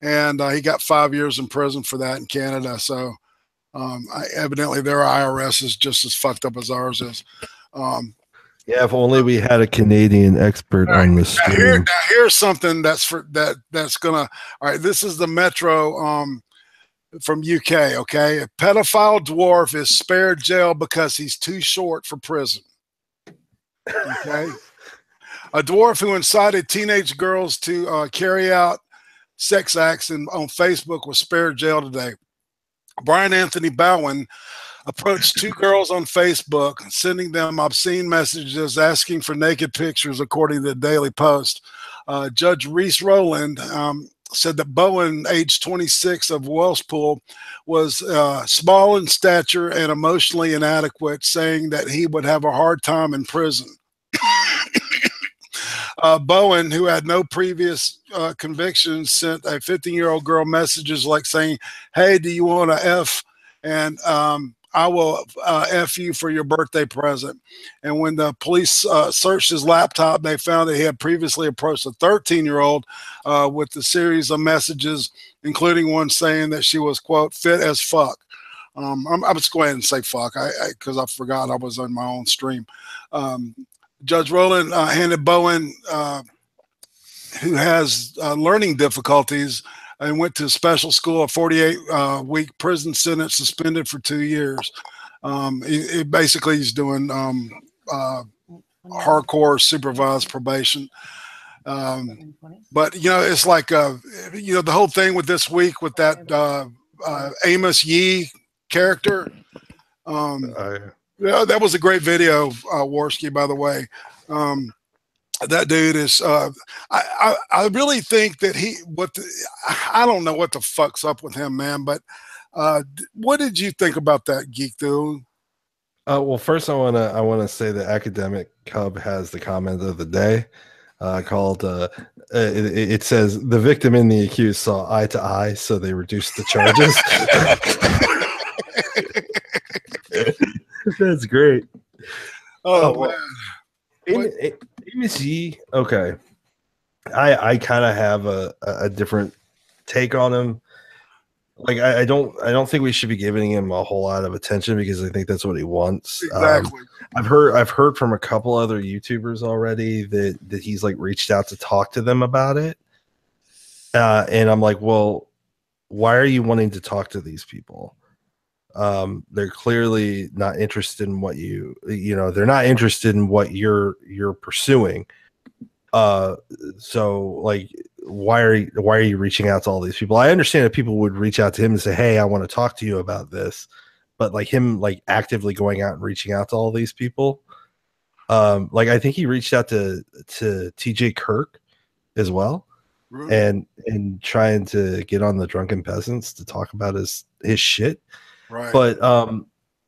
And he got 5 years in prison for that in Canada. So evidently their IRS is just as fucked up as ours is. Yeah, if only we had a Canadian expert on this. Now here's something that's gonna. All right, this is the Metro from UK. Okay, a pedophile dwarf is spared jail because he's too short for prison. Okay, a dwarf who incited teenage girls to carry out sex acts on Facebook was spared jail today. Brian Anthony Bowen approached 2 girls on Facebook, sending them obscene messages asking for naked pictures, according to the Daily Post. Judge Reese Rowland said that Bowen, age 26 of Wellspool, was small in stature and emotionally inadequate, saying that he would have a hard time in prison. Bowen, who had no previous convictions, sent a 15-year-old girl messages like saying, "Hey, do you want to F? And I will F you for your birthday present." And when the police searched his laptop, they found that he had previously approached a 13-year-old with a series of messages, including one saying that she was, quote, fit as fuck. I'm just go ahead and say fuck because I forgot I was on my own stream. Judge Rowland handed Bowen, who has learning difficulties and went to special school, a 48-week prison sentence, suspended for 2 years. Basically, he's doing hardcore supervised probation. But, it's like, the whole thing with this week with that Amos Yee character. Yeah, that was a great video, Worski, by the way. That dude is. I really think that I don't know what the fuck's up with him, man. But what did you think about that, Geek Dude? Well, first I wanna say that Academic Cub has the comment of the day. called it says the victim and the accused saw eye to eye, so they reduced the charges. That's great. Oh, man. Amos Yee, okay. I kind of have a different take on him. Like I don't think we should be giving him a whole lot of attention because I think that's what he wants. Exactly. I've heard from a couple other YouTubers already that he's like reached out to talk to them about it. And I'm like, well, why are you wanting to talk to these people? They're clearly not interested in what they're not interested in what you're pursuing. So like, why are you reaching out to all these people? I understand that people would reach out to him and say, hey, I want to talk to you about this, but like him, like actively going out and reaching out to all these people. Like I think he reached out to TJ Kirk as well. Really? And trying to get on the Drunken Peasants to talk about his shit. Right. But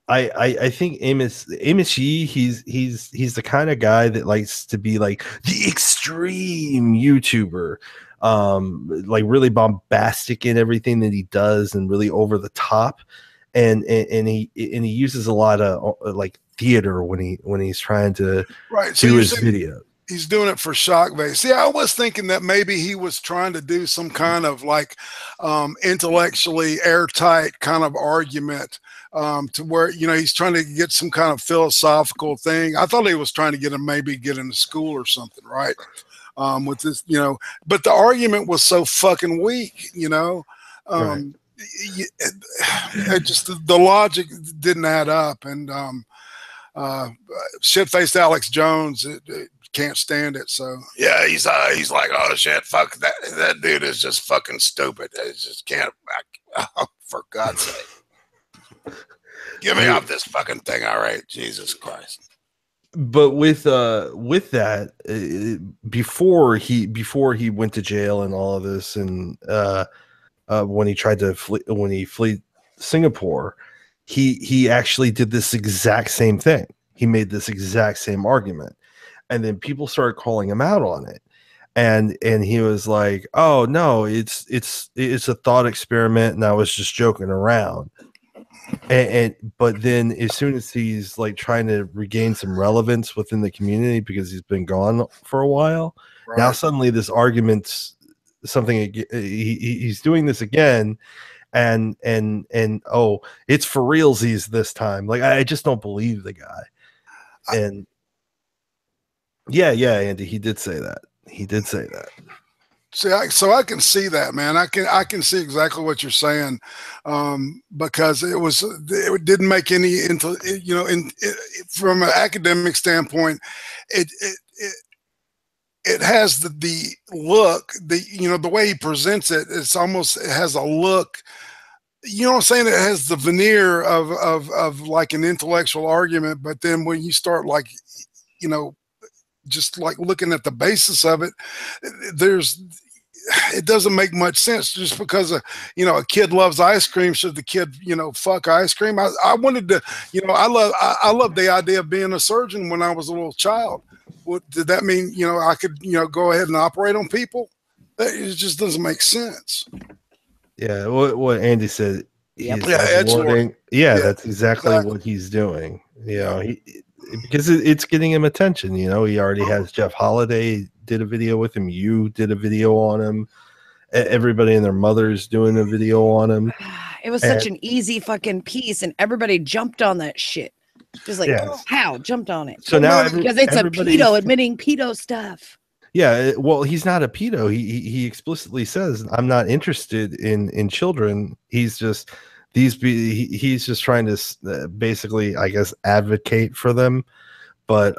I think Amos Yee, he's the kind of guy that likes to be like the extreme YouTuber, like really bombastic in everything that he does and really over the top, and he uses a lot of like theater when he's trying to do his video. He's doing it for shock value. See, I was thinking that maybe he was trying to do some kind of like intellectually airtight kind of argument to where, he's trying to get some kind of philosophical thing. I thought he was trying to get him maybe get into school or something, right? With this, but the argument was so fucking weak, Right. It just the logic didn't add up. And shit-faced Alex Jones, can't stand it. So yeah, he's like, oh shit, fuck that dude is just fucking stupid. I just can't. For God's sake, get me off this fucking thing. All right, Jesus Christ. But with that, before he went to jail and all of this, and when he tried to flee Singapore, he actually did this exact same thing. He made this exact same argument. And then people started calling him out on it, and he was like, "Oh no, it's a thought experiment, and I was just joking around." But then as soon as he's like trying to regain some relevance within the community because he's been gone for a while, right. Now suddenly this argument's something he's doing this again, and oh, it's for realsies this time. Like I just don't believe the guy, and. Yeah, Andy, he did say that. See, so I can see that, man. I can see exactly what you're saying, because it didn't make any from an academic standpoint, it has the look, the way he presents it. It has a look. You know what I'm saying? It has the veneer of like an intellectual argument, but then when you start like, just like looking at the basis of it, it doesn't make much sense. Just because a kid loves ice cream, should the kid fuck ice cream? I wanted to, I love the idea of being a surgeon when I was a little child. What did that mean? I could go ahead and operate on people? It just doesn't make sense. Yeah, what Andy said. Yeah, that's exactly what he's doing. Because it's getting him attention. He already has Jeff Holiday did a video with him. You did a video on him. Everybody and their mother's doing a video on him. It was such an easy fucking piece, and everybody jumped on that shit. Just like, how jumped on it? So now because it's a pedo admitting pedo stuff. Yeah, well, he's not a pedo. He explicitly says, "I'm not interested in children." He's just he's just trying to basically, I guess, advocate for them. But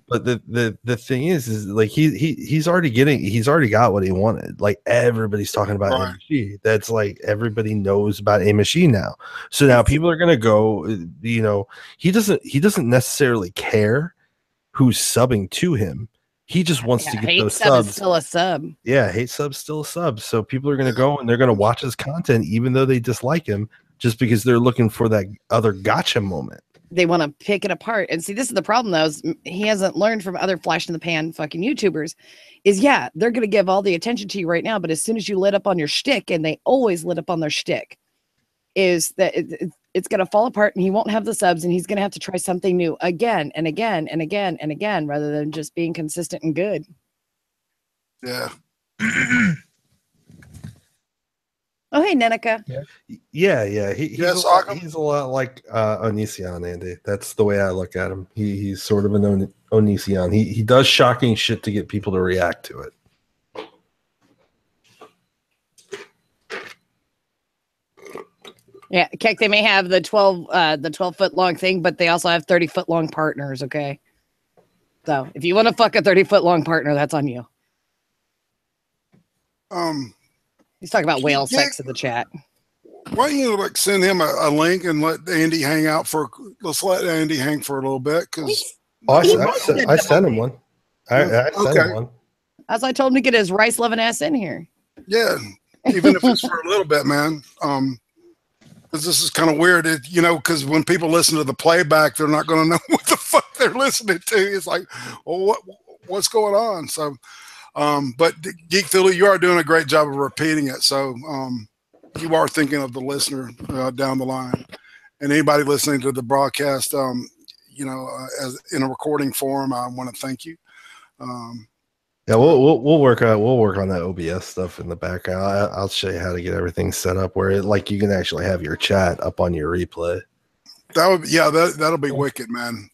the thing is like he's already got what he wanted. Like everybody's talking about MSG. That's like everybody knows about MSG now. So now people are gonna go. He doesn't necessarily care who's subbing to him. He just wants to get those subs. Is still a sub. Yeah, hate sub's still a sub. So people are going to go and they're going to watch his content, even though they dislike him, just because they're looking for that other gotcha moment. they want to pick it apart. And see, this is the problem though, is he hasn't learned from other flash in the pan fucking YouTubers is yeah, they're going to give all the attention to you right now. But as soon as you lit up on your shtick, and they always lit up on their shtick, is that it's going to fall apart and he won't have the subs and he's going to have to try something new again and again and again and again, rather than just being consistent and good. Yeah. Oh, hey, Nenica. Yeah. He's a lot like Onision, Andy. That's the way I look at him. He's sort of an Onision. He does shocking shit to get people to react to it. Yeah, Keck, they may have the 12-foot long thing, but they also have 30-foot long partners, okay? So if you want to fuck a 30-foot long partner, that's on you. He's talking about whale sex in the chat. Why don't you like send him a link and let Andy hang out for? Let's let Andy hang for a little bit because I sent him one. I sent him one. As I told him to get his rice loving ass in here. Yeah, even if it's for a little bit, man. Because this is kind of weird, because when people listen to the playback, they're not going to know what the fuck they're listening to. It's like, well, what's going on? So. But Geek Thulu, you are doing a great job of repeating it. So you are thinking of the listener down the line, and anybody listening to the broadcast, as in a recording form, I want to thank you. Yeah, we'll work on that OBS stuff in the background. I'll show you how to get everything set up where you can actually have your chat up on your replay. That'll be wicked, man.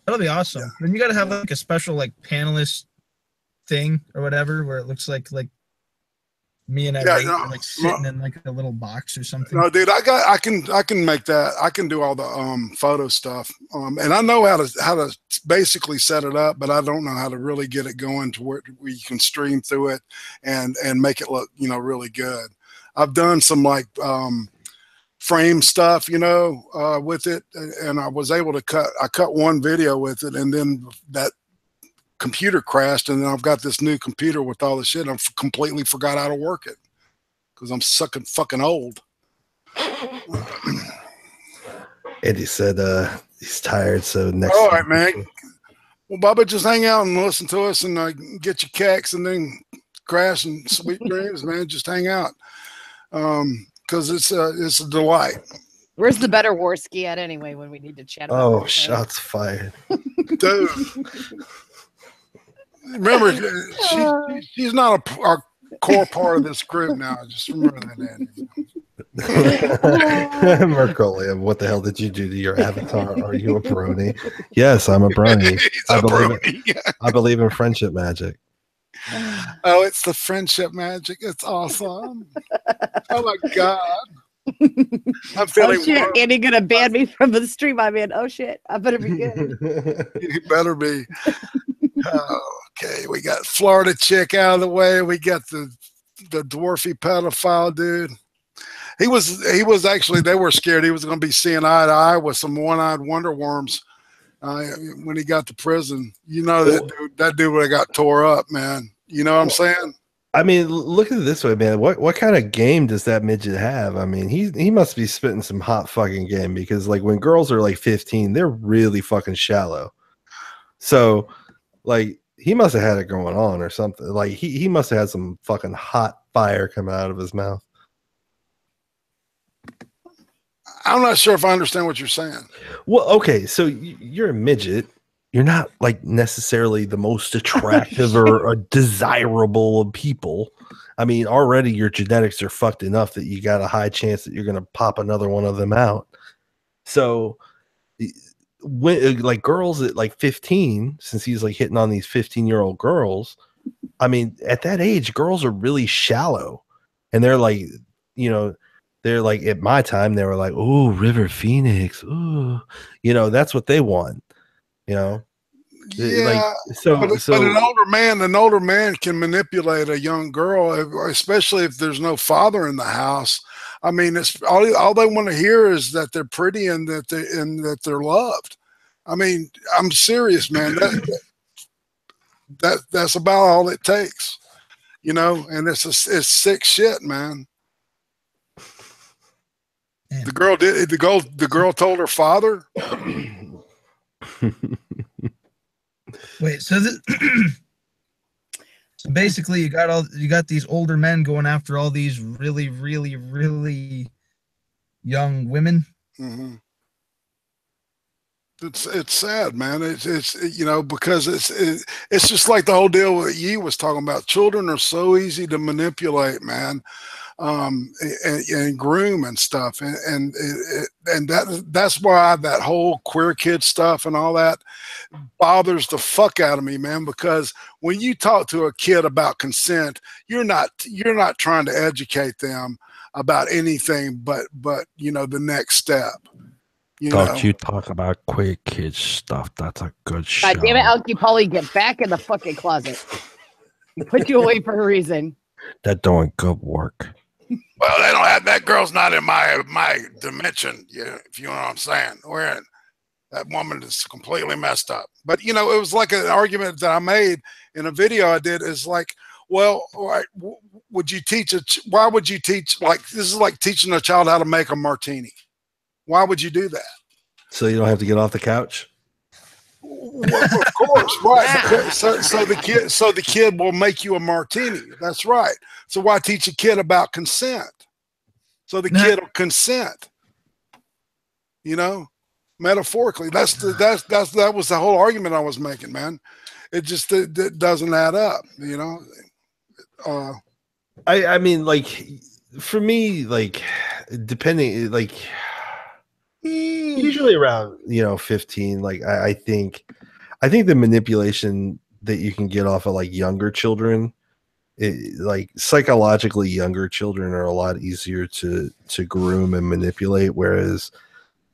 That'll be awesome. Yeah. Then you got to have like a special panelist thing or whatever where it looks like me and Irate are sitting in a little box or something. No, dude, I can make that. I can do all the photo stuff. And I know how to basically set it up, but I don't know how to really get it going to where you can stream through it and make it look, really good. I've done some frame stuff, with it, and I was able to cut one video with it, and then that computer crashed, and then I've got this new computer with all the shit. I completely forgot how to work it because I'm fucking old. Eddie said he's tired, so next. All right, man. Well, Bubba, just hang out and listen to us, and get your kicks, and then crash and sweet dreams, man. Just hang out, because it's a delight. Where's the better Warski at anyway when we need to chat about Oh, shots fired. Dude. Remember, she's not a core part of this group now. Just remember that, Andy. Mercolia, what the hell did you do to your avatar? Are you a brony? Yes, I'm a brony. I believe in friendship magic. Oh, it's the friendship magic. It's awesome. Oh my God. I'm feeling shit. Andy gonna ban me from the stream I'm in. Oh shit. I better be good. You better be. Okay, we got Florida chick out of the way. We got the dwarfy pedophile dude. He was actually, they were scared he was going to be seeing eye to eye with some one-eyed wonder worms when he got to prison. That dude would have got tore up, man. You know what I'm saying? I mean, look at it this way, man. What kind of game does that midget have? I mean, he must be spitting some hot fucking game, because when girls are 15, they're really fucking shallow. So he must have had it going on or something. He must have had some fucking hot fire coming out of his mouth. I'm not sure if I understand what you're saying. Well, okay, so you're a midget. You're not necessarily the most attractive or desirable of people. I mean, already your genetics are fucked enough that you got a high chance that you're going to pop another one of them out. So when girls at 15, since he's hitting on these 15-year-old girls, I mean, at that age, girls are really shallow, and they're at my time, they were like, "Oh, River Phoenix, oh," that's what they want. Yeah, but an older man can manipulate a young girl, especially if there's no father in the house. I mean, it's all they want to hear is that they're pretty and that they're loved. I mean, I'm serious, man. That's about all it takes, and it's sick shit, man. The girl told her father. Wait, so basically you got these older men going after all these really, really, really young women. Mm-hmm. It's sad, man. It's you know, because it's just like the whole deal what Yi was talking about. Children are so easy to manipulate, man, and groom and stuff, and that's why that whole queer kid stuff and all that bothers the fuck out of me, man. Because when you talk to a kid about consent, you're not trying to educate them about anything but you know, the next step. Don't you talk about queer kid stuff. That's a good show. God damn it, Elkie Polly, get back in the fucking closet. Put you away for a reason. They're doing good work. Well, they don't have that girl's not in my dimension, if you know what I'm saying. That woman is completely messed up. But you know, it was like an argument that I made in a video I did. Is like, well, would you teach why would you teach, like, this is like teaching a child how to make a martini. Why would you do that? So you don't have to get off the couch? Well, of course, right. So the kid will make you a martini. That's right. So why teach a kid about consent? So the kid will consent. You know, metaphorically. That was the whole argument I was making, man. It just it doesn't add up, you know. I mean, like, for me, like, depending, like, usually around, you know, 15, like, I think the manipulation that you can get off of like younger children, like psychologically younger children are a lot easier to groom and manipulate, whereas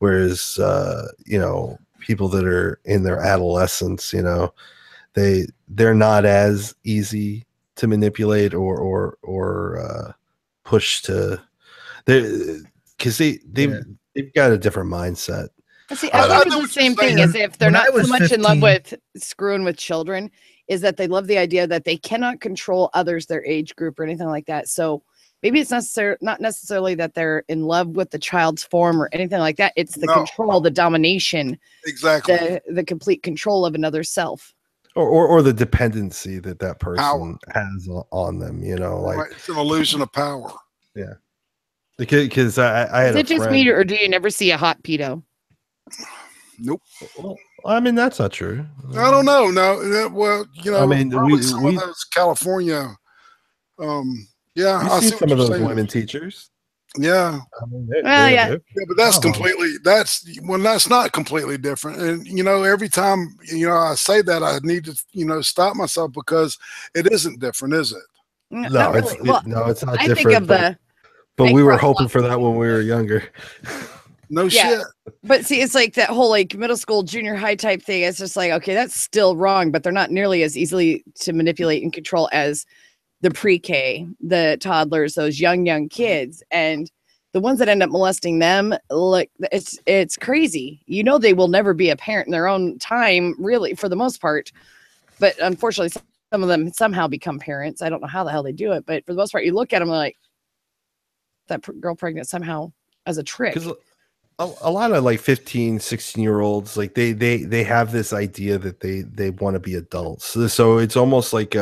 you know, people that are in their adolescence, you know, they're not as easy to manipulate or push to, because they've got a different mindset. See, I think it's the same thing as if they're not so much 15. In love with screwing with children, is that they love the idea that they cannot control others, their age group or anything like that. So maybe it's not necessarily that they're in love with the child's form or anything like that. It's the control, the domination, exactly, the complete control of another self, or the dependency that person has on them. You know, like, right. It's an illusion of power. Yeah, because I had. Is it just me, or do you never see a hot pedo? Nope. Well, I mean, that's not true. I don't know. No, well, you know, I mean, some of those California. Yeah, I see some of those women teachers. Yeah. I mean, yeah, but that's that's not completely different. And you know, every time I say that, I need to stop myself, because it isn't different, is it? No, really. It's not I different. think of but we were hoping for that when we were younger. No shit. But see, it's like that whole like middle school, junior high type thing. It's just like, okay, that's still wrong, but they're not nearly as easily to manipulate and control as the pre-K, the toddlers, those young kids. And the ones that end up molesting them, look, it's crazy. You know, they will never be a parent in their own time, really, for the most part. But unfortunately, some of them somehow become parents. I don't know how the hell they do it, but for the most part, you look at them like, that girl pregnant somehow as a trick. A lot of like 15, 16-year-olds, like they have this idea that they want to be adults. So it's almost like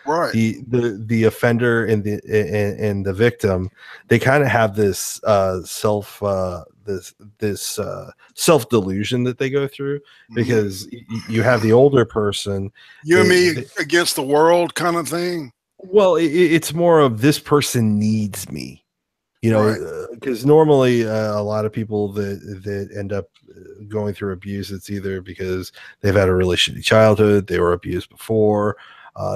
right. The offender and the victim, they kind of have this self delusion that they go through, because you have the older person, you and me against the world kind of thing. Well, it's more of, this person needs me. You know, because normally a lot of people that end up going through abuse, it's either because they've had a really shitty childhood, they were abused before,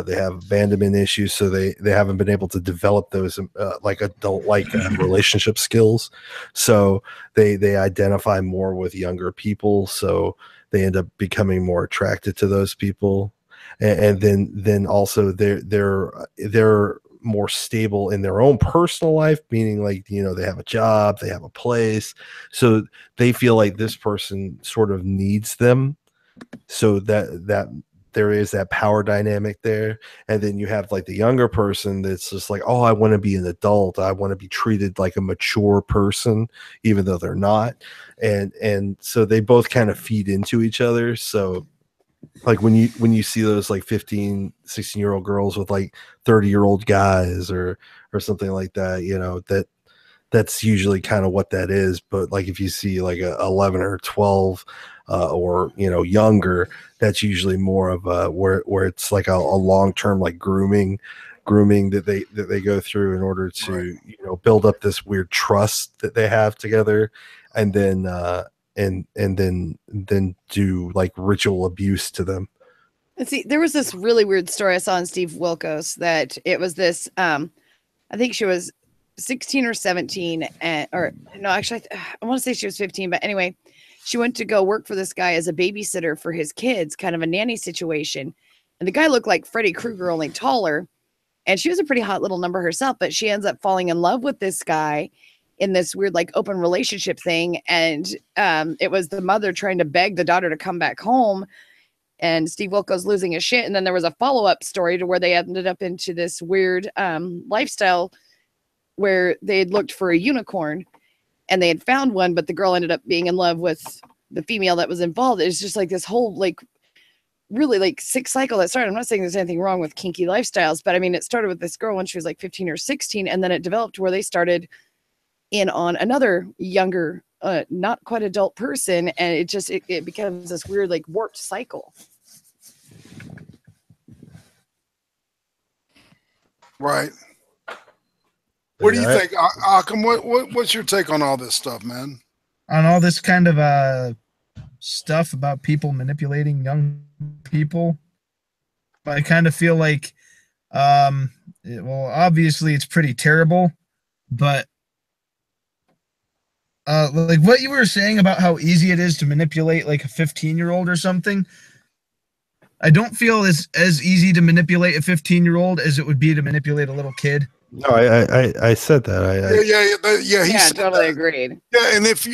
they have abandonment issues, so they haven't been able to develop those like adult-like relationship skills. So they identify more with younger people, so they end up becoming more attracted to those people, and then also they're more stable in their own personal life, meaning like, you know, they have a job, they have a place, so they feel like this person sort of needs them, so that there is that power dynamic there. And then you have like the younger person that's just like, oh, I want to be an adult. I want to be treated like a mature person, even though they're not. And so they both kind of feed into each other. So like when you see those like 15, 16-year-old girls with like 30-year-old guys or something like that, you know, that's usually kind of what that is. But like if you see like a 11 or 12 or, you know, younger, that's usually more of a where it's like a long-term like grooming that they go through in order to, right, you know, build up this weird trust that they have together, and then and then do like ritual abuse to them. And see, there was this really weird story I saw on Steve Wilkos that it was this I think she was 16 or 17, and or no, actually I want to say she was 15, but anyway, she went to go work for this guy as a babysitter for his kids, kind of a nanny situation. And the guy looked like Freddy Krueger, only taller. And she was a pretty hot little number herself, but she ends up falling in love with this guy in this weird, like, open relationship thing. And it was the mother trying to beg the daughter to come back home, and Steve Wilkos losing his shit. And then there was a follow-up story to where they ended up into this weird lifestyle where they had looked for a unicorn and they had found one, but the girl ended up being in love with the female that was involved. It's just like this whole, like, really like sick cycle that started. I'm not saying there's anything wrong with kinky lifestyles, but I mean, it started with this girl when she was like 15 or 16, and then it developed where they started in on another younger, not quite adult person, and it becomes this weird, like, warped cycle. Right. What do you think, Akam? What's your take on all this stuff, man? On all this kind of stuff about people manipulating young people, I kind of feel like, well, obviously it's pretty terrible, but like what you were saying about how easy it is to manipulate like a 15-year-old or something, I don't feel as easy to manipulate a 15-year-old as it would be to manipulate a little kid. No, I said that. Yeah, totally agreed. Yeah, and if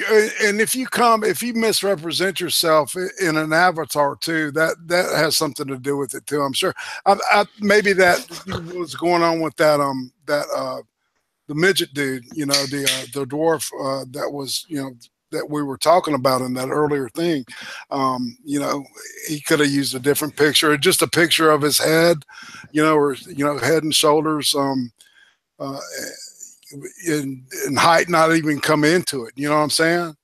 you misrepresent yourself in an avatar too, that has something to do with it too. I'm sure. Maybe that was going on with that the midget dude, you know, the dwarf that was, you know, that we were talking about in that earlier thing. You know, he could have used a different picture, just a picture of his head, you know, or, you know, head and shoulders. In height, not even come into it. You know what I'm saying?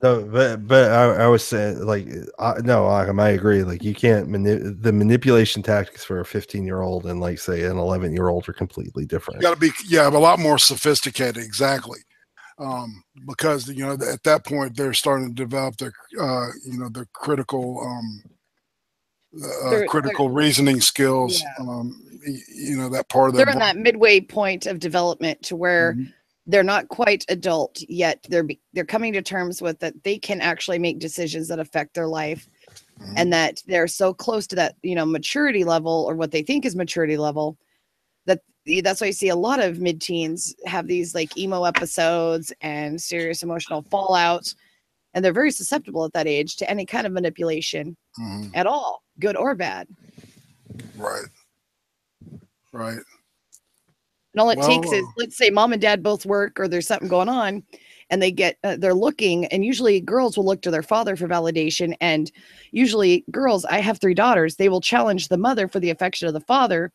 No, but I was saying, like, no, I agree. Like, you can't the manipulation tactics for a 15-year-old and, like, say an 11-year-old are completely different. You got to be, a lot more sophisticated. Exactly. Because, you know, at that point they're starting to develop their, you know, their critical, critical reasoning skills. Yeah. You know, that part of they're in that midway point of development to where they're not quite adult yet. They're coming to terms with that they can actually make decisions that affect their life, and that they're so close to that, you know, maturity level, or what they think is maturity level, that's why you see a lot of mid-teens have these like emo episodes and serious emotional fallout, and they're very susceptible at that age to any kind of manipulation at all, good or bad. Right. Right. And all it takes is, let's say mom and dad both work, or there's something going on, and they get, they're looking, and usually girls will look to their father for validation. And usually girls, I have 3 daughters, they will challenge the mother for the affection of the father.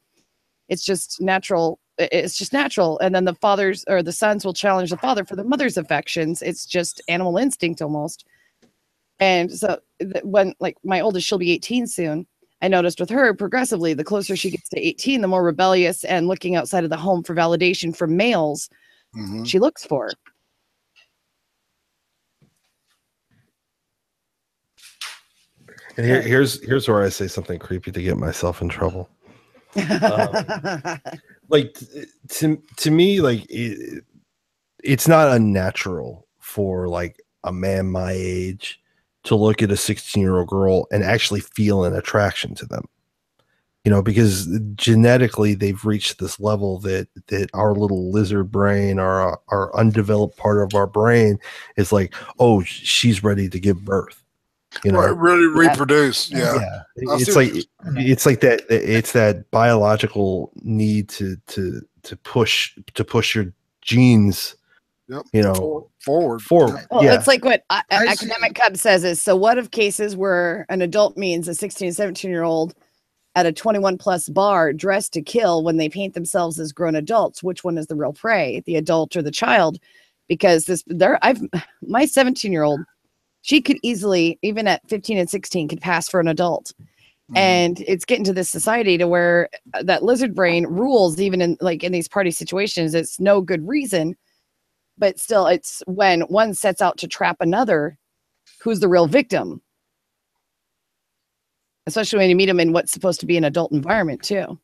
It's just natural. It's just natural. And then the fathers or the sons will challenge the father for the mother's affections. It's just animal instinct almost. And so when, like, my oldest, she'll be 18 soon. I noticed with her, progressively, the closer she gets to 18, the more rebellious and looking outside of the home for validation from males she looks for. And here's where I say something creepy to get myself in trouble. Like, to me, like, it's not unnatural for, like, a man my age to look at a 16-year-old girl and actually feel an attraction to them, you know, because genetically they've reached this level that our little lizard brain, our undeveloped part of our brain, is like, oh, she's ready to give birth. You know, really reproduce. Yeah. It's like that. It's that biological need to push your genes. Yep. You know, forward. Well, it's like what Academic Cub says is, so what of cases where an adult means a 16, 17-year-old at a 21+ bar dressed to kill when they paint themselves as grown adults? Which one is the real prey, the adult or the child? Because my 17-year-old, she could easily, even at 15 and 16, could pass for an adult. And it's getting to this society to where that lizard brain rules, even in these party situations. It's no good reason, but still, it's when one sets out to trap another, who's the real victim. Especially when you meet them in what's supposed to be an adult environment too.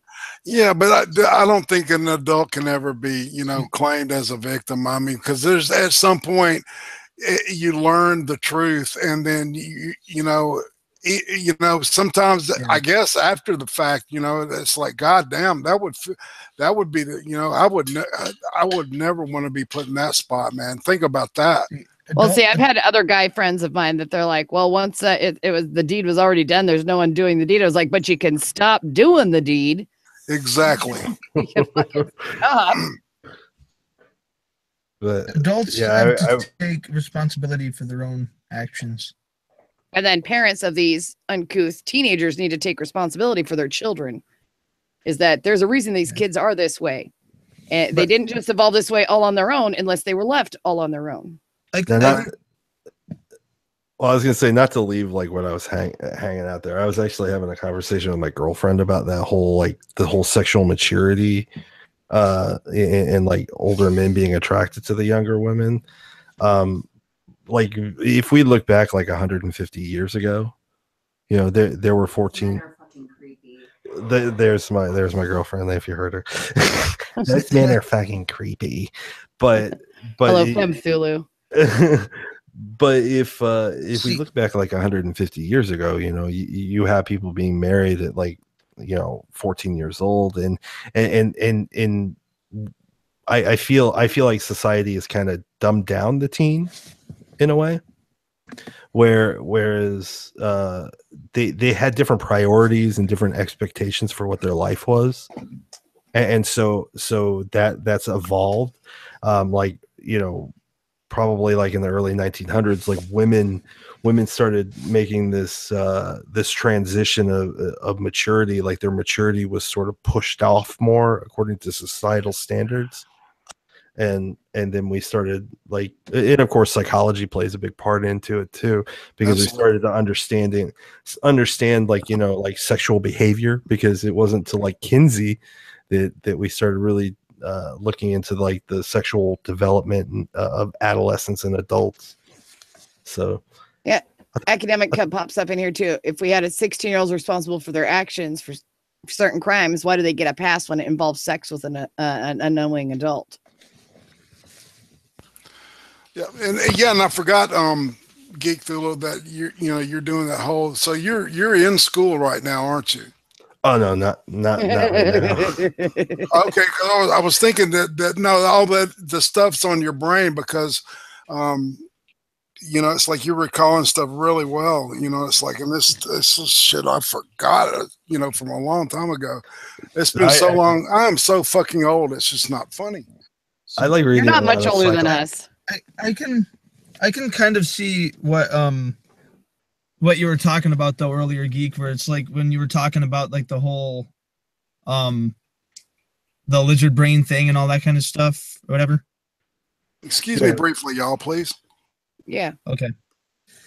Yeah, but I don't think an adult can ever be, claimed as a victim. I mean, because there's at some point you learn the truth, and then sometimes I guess after the fact, it's like, God damn, that would be the, I would never want to be put in that spot, man. Think about that. Well, see, I've had other guy friends of mine that they're like, well, once it was, the deed was already done, there's no one doing the deed. I was like, but you can stop doing the deed. Exactly. Stop. But adults have to take responsibility for their own actions. And then parents of these uncouth teenagers need to take responsibility for their children. Is that there's a reason these kids are this way. And they didn't just evolve this way all on their own unless they were left all on their own. Well, I was gonna say, not to leave when I was hanging out there, I was actually having a conversation with my girlfriend about that whole the whole sexual maturity, and older men being attracted to the younger women. If we look back 150 years ago, there were 14. There's my girlfriend. If you heard her, those men are fucking creepy. But hello, Thulu. But if we look back 150 years ago, you have people being married at 14 years old, and I feel like society has kind of dumbed down the teen in a way, whereas they had different priorities and different expectations for what their life was, and so that's evolved. Probably in the early 1900s, women started making this transition of maturity. Their maturity was sort of pushed off more according to societal standards, and then we started and of course psychology plays a big part into it too, because we started to understand sexual behavior, because it wasn't till Kinsey that we started really looking into the sexual development of adolescents and adults. So yeah, Academic Cup pops up in here too. If we had a 16-year-old responsible for their actions for certain crimes, why do they get a pass when it involves sex with an unknowing adult? Yeah, and I forgot, Geek Thulu, that you're doing that whole. So you're in school right now, aren't you? Oh no, not right now. Okay, because I was thinking that no, all the stuff's on your brain because, it's like you're recalling stuff really well. It's like, and this shit I forgot, from a long time ago. It's been so long. I am so fucking old. It's just not funny. I like reading. You're not much older than us. I can kind of see what you were talking about though earlier, Geek, where it's when you were talking about the whole the lizard brain thing and all that kind of stuff, whatever. Excuse me briefly, y'all, please. Yeah. Okay.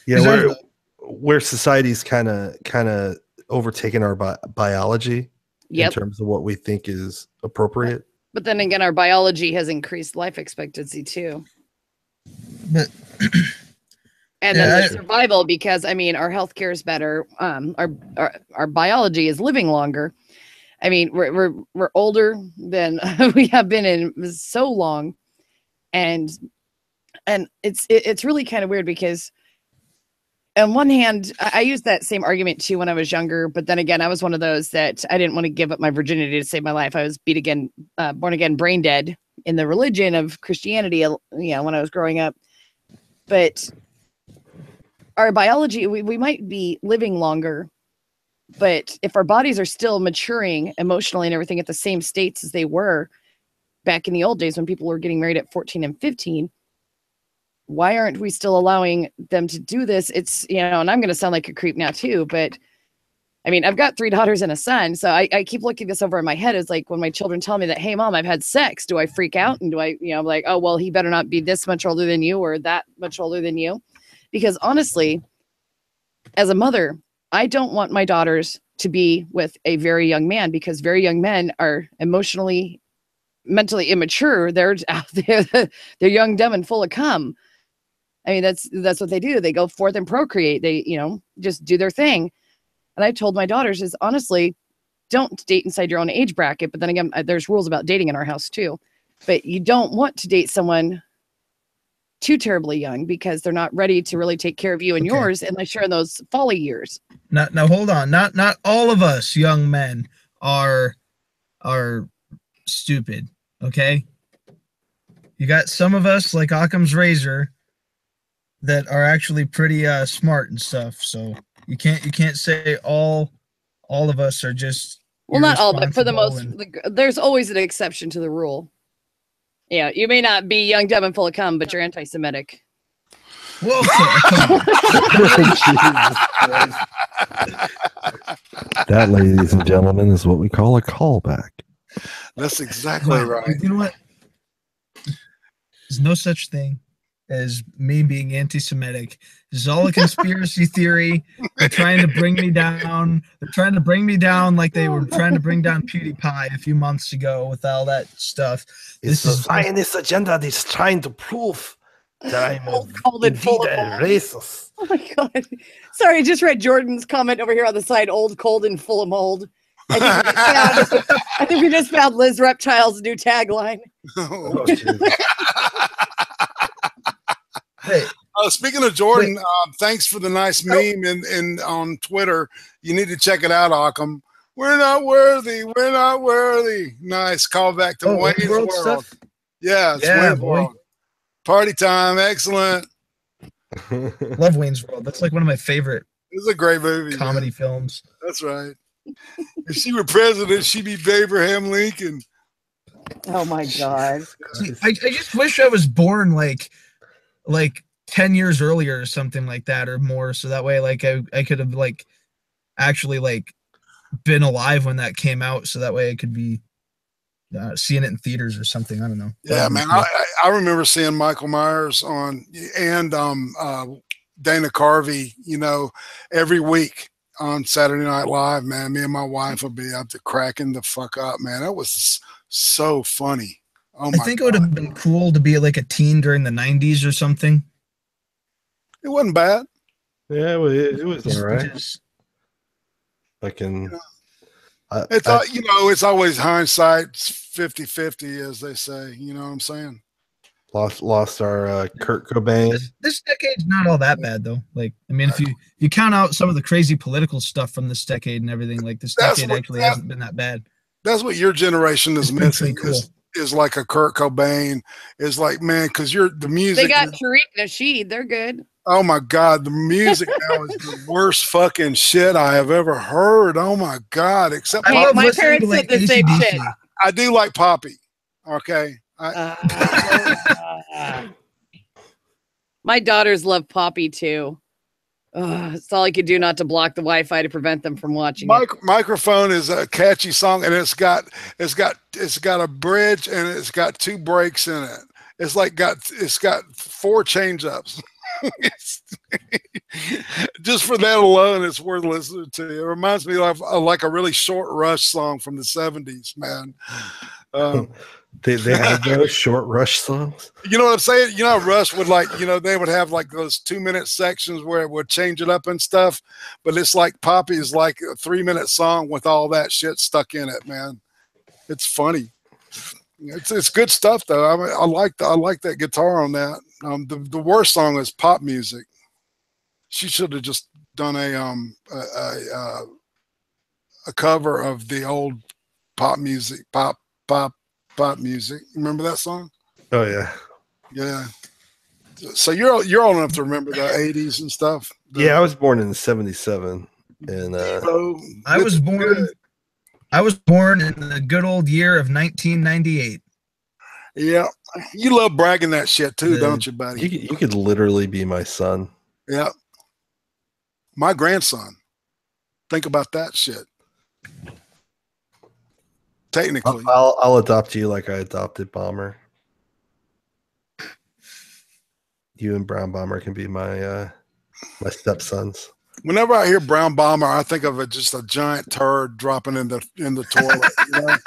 Yeah, where society's kind of overtaken our biology in terms of what we think is appropriate. But then again, our biology has increased life expectancy too. But and then the survival, because our healthcare is better. Our biology is living longer. We're older than we have been in so long, and it's really kind of weird because on one hand, I used that same argument too when I was younger, but then again, I was one of those that I didn't want to give up my virginity to save my life. I was born again, brain dead in the religion of Christianity, when I was growing up. But our biology, we might be living longer, but if our bodies are still maturing emotionally and everything at the same states as they were back in the old days when people were getting married at 14 and 15, why aren't we still allowing them to do this? It's, you know, and I'm going to sound like a creep now too, but I mean, I've got 3 daughters and a son. So I keep looking this over in my head. It's like when my children tell me that, hey, mom, I've had sex. Do I freak out? And do I, you know, I'm like, oh, well, he better not be this much older than you or that much older than you. Because honestly, as a mother, I don't want my daughters to be with a very young man because very young men are emotionally, mentally immature. They're out there, they're young, dumb, and full of cum. I mean, that's what they do. They go forth and procreate. They, you know, just do their thing. And I told my daughters is honestly, don't date inside your own age bracket. But then again, there's rules about dating in our house too. But you don't want to date someone too terribly young because they're not ready to really take care of you and yours unless you're in those folly years. Now hold on. Not all of us young men are stupid. Okay. You got some of us like Occam's razor that are actually pretty smart and stuff. So you can't say all of us are just, well, not all, but for the most, there's always an exception to the rule. Yeah, you may not be young, dumb, and full of cum, but you're anti-Semitic. Well, that, ladies and gentlemen, is what we call a callback. That's exactly right. You know what? There's no such thing as me being anti-Semitic. This is all a conspiracy theory. They're trying to bring me down. They're trying to bring me down like they were trying to bring down PewDiePie a few months ago with all that stuff. It's the Zionist agenda that's trying to prove that I'm indeed a racist. Oh my God. Sorry, I just read Jordan's comment over here on the side, old, cold, and full of mold. I think we just found Liz Reptile's new tagline. Oh, hey. Speaking of Jordan, thanks for the nice meme in on Twitter. You need to check it out, Occam. We're not worthy. We're not worthy. Nice callback to Wayne's World. Stuff? Yeah, it's Wayne's World. Party time. Excellent. Love Wayne's World. That's like one of my favorite. It's a great movie. Comedy films. That's right. If she were president, she'd be Abraham Lincoln. Oh my God. I just wish I was born like 10 years earlier or something like that or more, so that way like I could have like actually like been alive when that came out, so that way I could be seeing it in theaters or something. I don't know. Yeah, man. I remember seeing Michael Myers on and Dana Carvey, you know, every week on Saturday Night Live, man. Me and my wife would be up to cracking the fuck up, man. That was so funny. Oh my I think it would have been cool to be like a teen during the 90s or something. It wasn't bad. Yeah, it was all right. It's you know, it's always hindsight 50-50, as they say. You know what I'm saying? Lost our Kurt Cobain. This decade's not all that bad though. Like, I mean, if you count out some of the crazy political stuff from this decade and everything, like this decade actually hasn't been that bad. That's what your generation is missing. Cool. Is like a Kurt Cobain. Is like, man, because the music. They got Tariq Nasheed. They're good. Oh my God, the music now is the worst fucking shit I have ever heard. Oh my God, except my parents said the same shit. I do like Poppy. Okay. My daughters love Poppy too. It's all I could do not to block the Wi-Fi to prevent them from watching it. Microphone is a catchy song, and it's got a bridge and it's got 2 breaks in it. It's got 4 change ups. Just for that alone, it's worth listening to. It reminds me of like a really short Rush song from the 70s, man. They have those short Rush songs. You know what I'm saying? You know, Rush would they would have like those 2-minute sections where it would change it up and stuff. But it's like Poppy is like a 3-minute song with all that shit stuck in it, man. It's funny. It's good stuff though. I mean, I like that guitar on that. The worst song is Pop Music. She should have just done a cover of the old pop music, pop music. Remember that song? Oh yeah, yeah. So you're old enough to remember the 80s and stuff. Yeah, I was born in '77, and So I was born in the good old year of 1998. Yeah, you love bragging that shit too, don't you, buddy? you could literally be my son. Yeah, my grandson. Think about that shit. Technically, I'll adopt you like I adopted Bomber. You and Brown Bomber can be my my stepsons. whenever I hear Brown Bomber, I think of it just a giant turd dropping in the toilet. You know?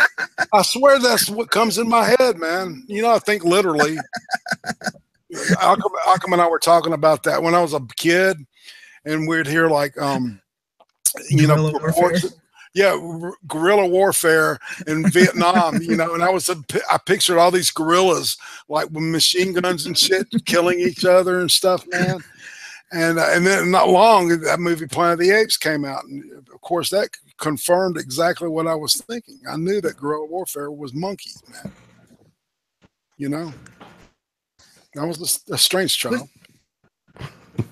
I swear that's what comes in my head, man. You know, I think literally. Alcom and I were talking about that when I was a kid, and we'd hear like, you know, reports. Yeah, guerrilla warfare in Vietnam, you know, and I pictured all these guerrillas like with machine guns and shit killing each other and stuff, man. And then not long, that movie Planet of the Apes came out, and of course that confirmed exactly what I was thinking. I knew that guerrilla warfare was monkeys, man. You know, I was a strange child.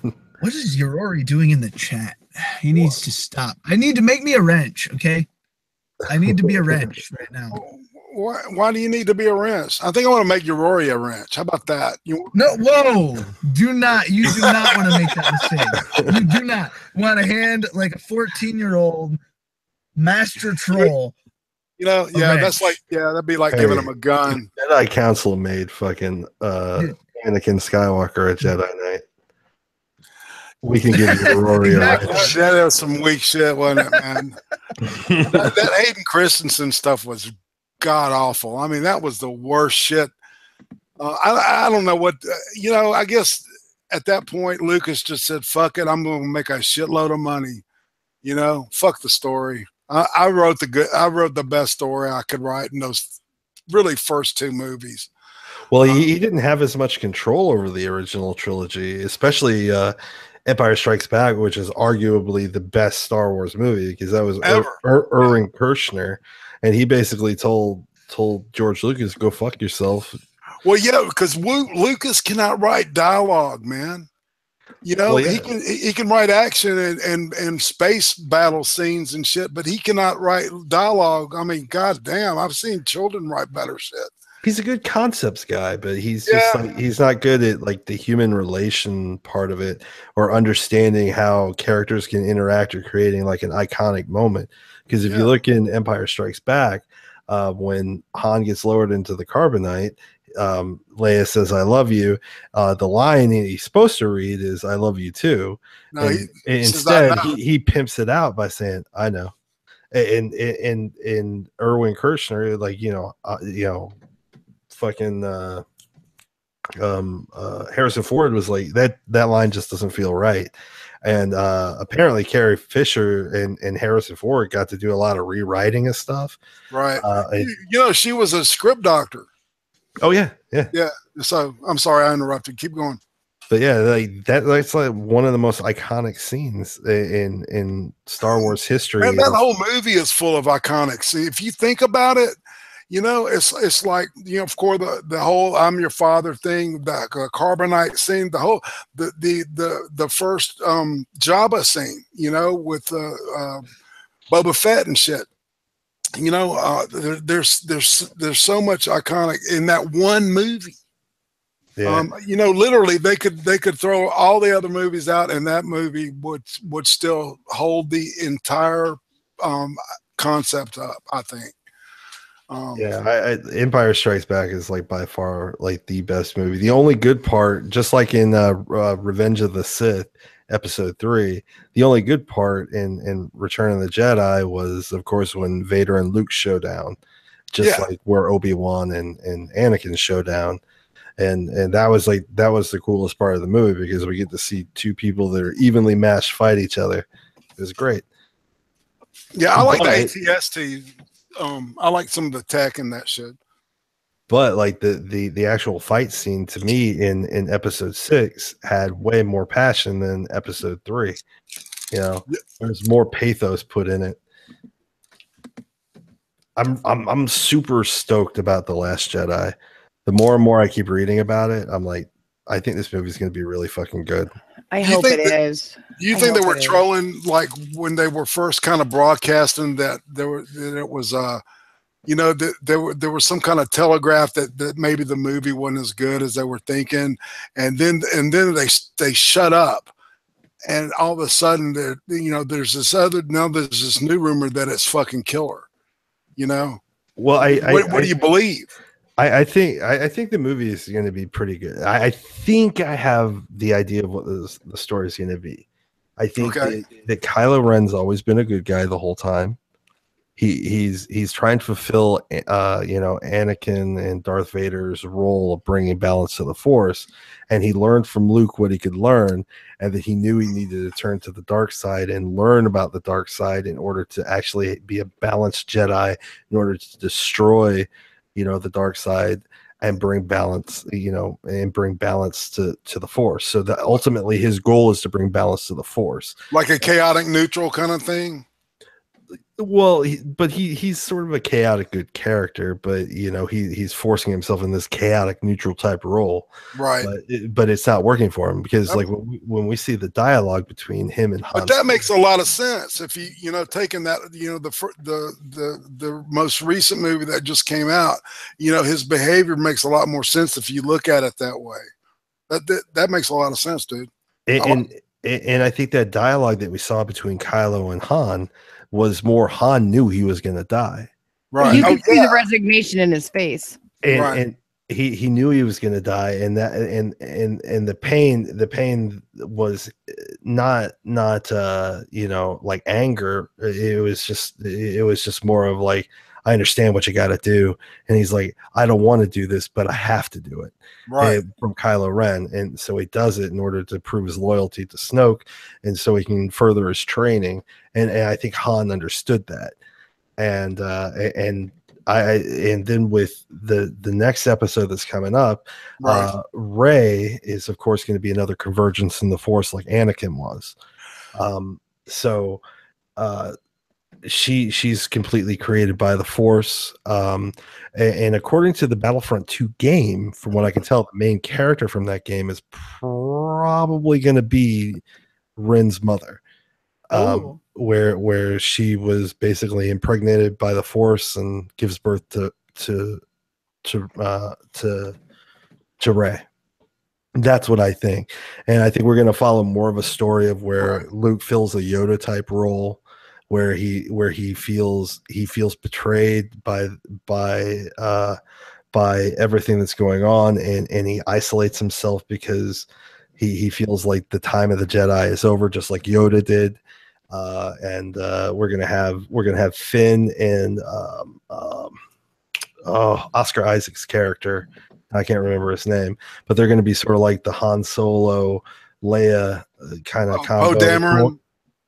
What is Yorori doing in the chat? He needs to stop. I need to make me a wrench, okay? I need to be a wrench right now. Why do you need to be a wrench? I think I want to make Yorori a wrench. How about that? No, whoa! Do not. You do not want to make that mistake. You do not want to hand like a 14-year-old master troll. You know, yeah, wrench. that's like, yeah, that'd be like giving him a gun. Jedi Council made fucking Anakin Skywalker a Jedi Knight. We can give you Rory exactly. That was some weak shit, wasn't it, man? that Hayden Christensen stuff was god awful. I mean, that was the worst shit. I don't know what, you know, I guess at that point, Lucas just said, fuck it, I'm going to make a shitload of money. You know, fuck the story. I wrote the best story I could write in those really first two movies. Well, he didn't have as much control over the original trilogy, especially Empire Strikes Back, which is arguably the best Star Wars movie because that was Irving Kershner, and he basically told George Lucas, "Go fuck yourself." Well, yeah, because Lucas cannot write dialogue, man. You know, well, yeah. he can write action and space battle scenes and shit, but he cannot write dialogue. I mean, goddamn, I've seen children write better shit. He's a good concepts guy, but he's just like, he's not good at like the human relation part of it or understanding how characters can interact or creating like an iconic moment. Because if you look in Empire Strikes Back, when Han gets lowered into the carbonite, Leia says, "I love you." The line he's supposed to read is "I love you too." No, instead, he pimps it out by saying, "I know." And Irwin Kershner, like fucking Harrison Ford was like that line just doesn't feel right. And apparently Carrie Fisher and Harrison Ford got to do a lot of rewriting of stuff. Right. You know, she was a script doctor. Oh yeah. So I'm sorry I interrupted. Keep going. But yeah, like that's like one of the most iconic scenes in Star Wars history. Man, that whole movie is full of iconic. See, if you think about it, you know, it's like, you know, of course the whole "I'm your father" thing, the carbonite scene, the whole the first Jabba scene, you know, with Boba Fett and shit. You know, there's so much iconic in that one movie. Yeah. You know, literally they could throw all the other movies out, and that movie would still hold the entire concept up, I think. Empire Strikes Back is like by far like the best movie. The only good part, just like in Revenge of the Sith episode 3, the only good part in Return of the Jedi was, of course, when Vader and Luke showdown, just like where Obi-Wan and Anakin showdown. And that was the coolest part of the movie because we get to see two people that are evenly matched fight each other. It was great. Yeah, I like the AT-ST. I like some of the tech and that shit. But like the actual fight scene to me in episode 6 had way more passion than episode 3. You know, there's more pathos put in it. I'm super stoked about The Last Jedi. The more and more I keep reading about it, I'm like, I think this movie is going to be really fucking good. I hope it is. Do you think they were trolling, like when they were first kind of broadcasting that it was you know, there was some kind of telegraph that maybe the movie wasn't as good as they were thinking, and then they shut up, and all of a sudden there's this new rumor that it's fucking killer, you know. Well, what do you believe? I think the movie is going to be pretty good. I think I have the idea of what the story is going to be. I think that Kylo Ren's always been a good guy the whole time. He's trying to fulfill Anakin and Darth Vader's role of bringing balance to the Force, and he learned from Luke what he could learn, and that he knew he needed to turn to the dark side and learn about the dark side in order to actually be a balanced Jedi, in order to destroy the dark side and bring balance, and bring balance to the Force. So that ultimately his goal is to bring balance to the Force, like a chaotic neutral kind of thing. Well, he's sort of a chaotic good character, but he's forcing himself in this chaotic neutral type role, right? But it's not working for him, because like when we see the dialogue between him and Han, but that makes a lot of sense if taking that the most recent movie that just came out, his behavior makes a lot more sense if you look at it that way. That makes a lot of sense, dude. And I think that dialogue that we saw between Kylo and Han was more Han knew he was going to die. Right. You could see the resignation in his face. And he knew he was going to die, and that and the pain was not like anger. It was just more of like, I understand what you got to do. And he's like, I don't want to do this, but I have to do it. Right. From Kylo Ren. And so he does it in order to prove his loyalty to Snoke, and so he can further his training. And I think Han understood that. And then with the next episode that's coming up, right. Rey is of course going to be another convergence in the Force, like Anakin was. She's completely created by the Force, and according to the Battlefront 2 game, from what I can tell, the main character from that game is probably going to be Ren's mother, where she was basically impregnated by the Force and gives birth to Rey. That's what I think, and I think we're going to follow more of a story of where Luke fills a Yoda type role, where he feels betrayed by everything that's going on, and he isolates himself because he feels like the time of the Jedi is over, just like Yoda did. And we're gonna have Finn and Oscar Isaac's character. I can't remember his name, but they're going to be sort of like the Han Solo, Leia kind of combo.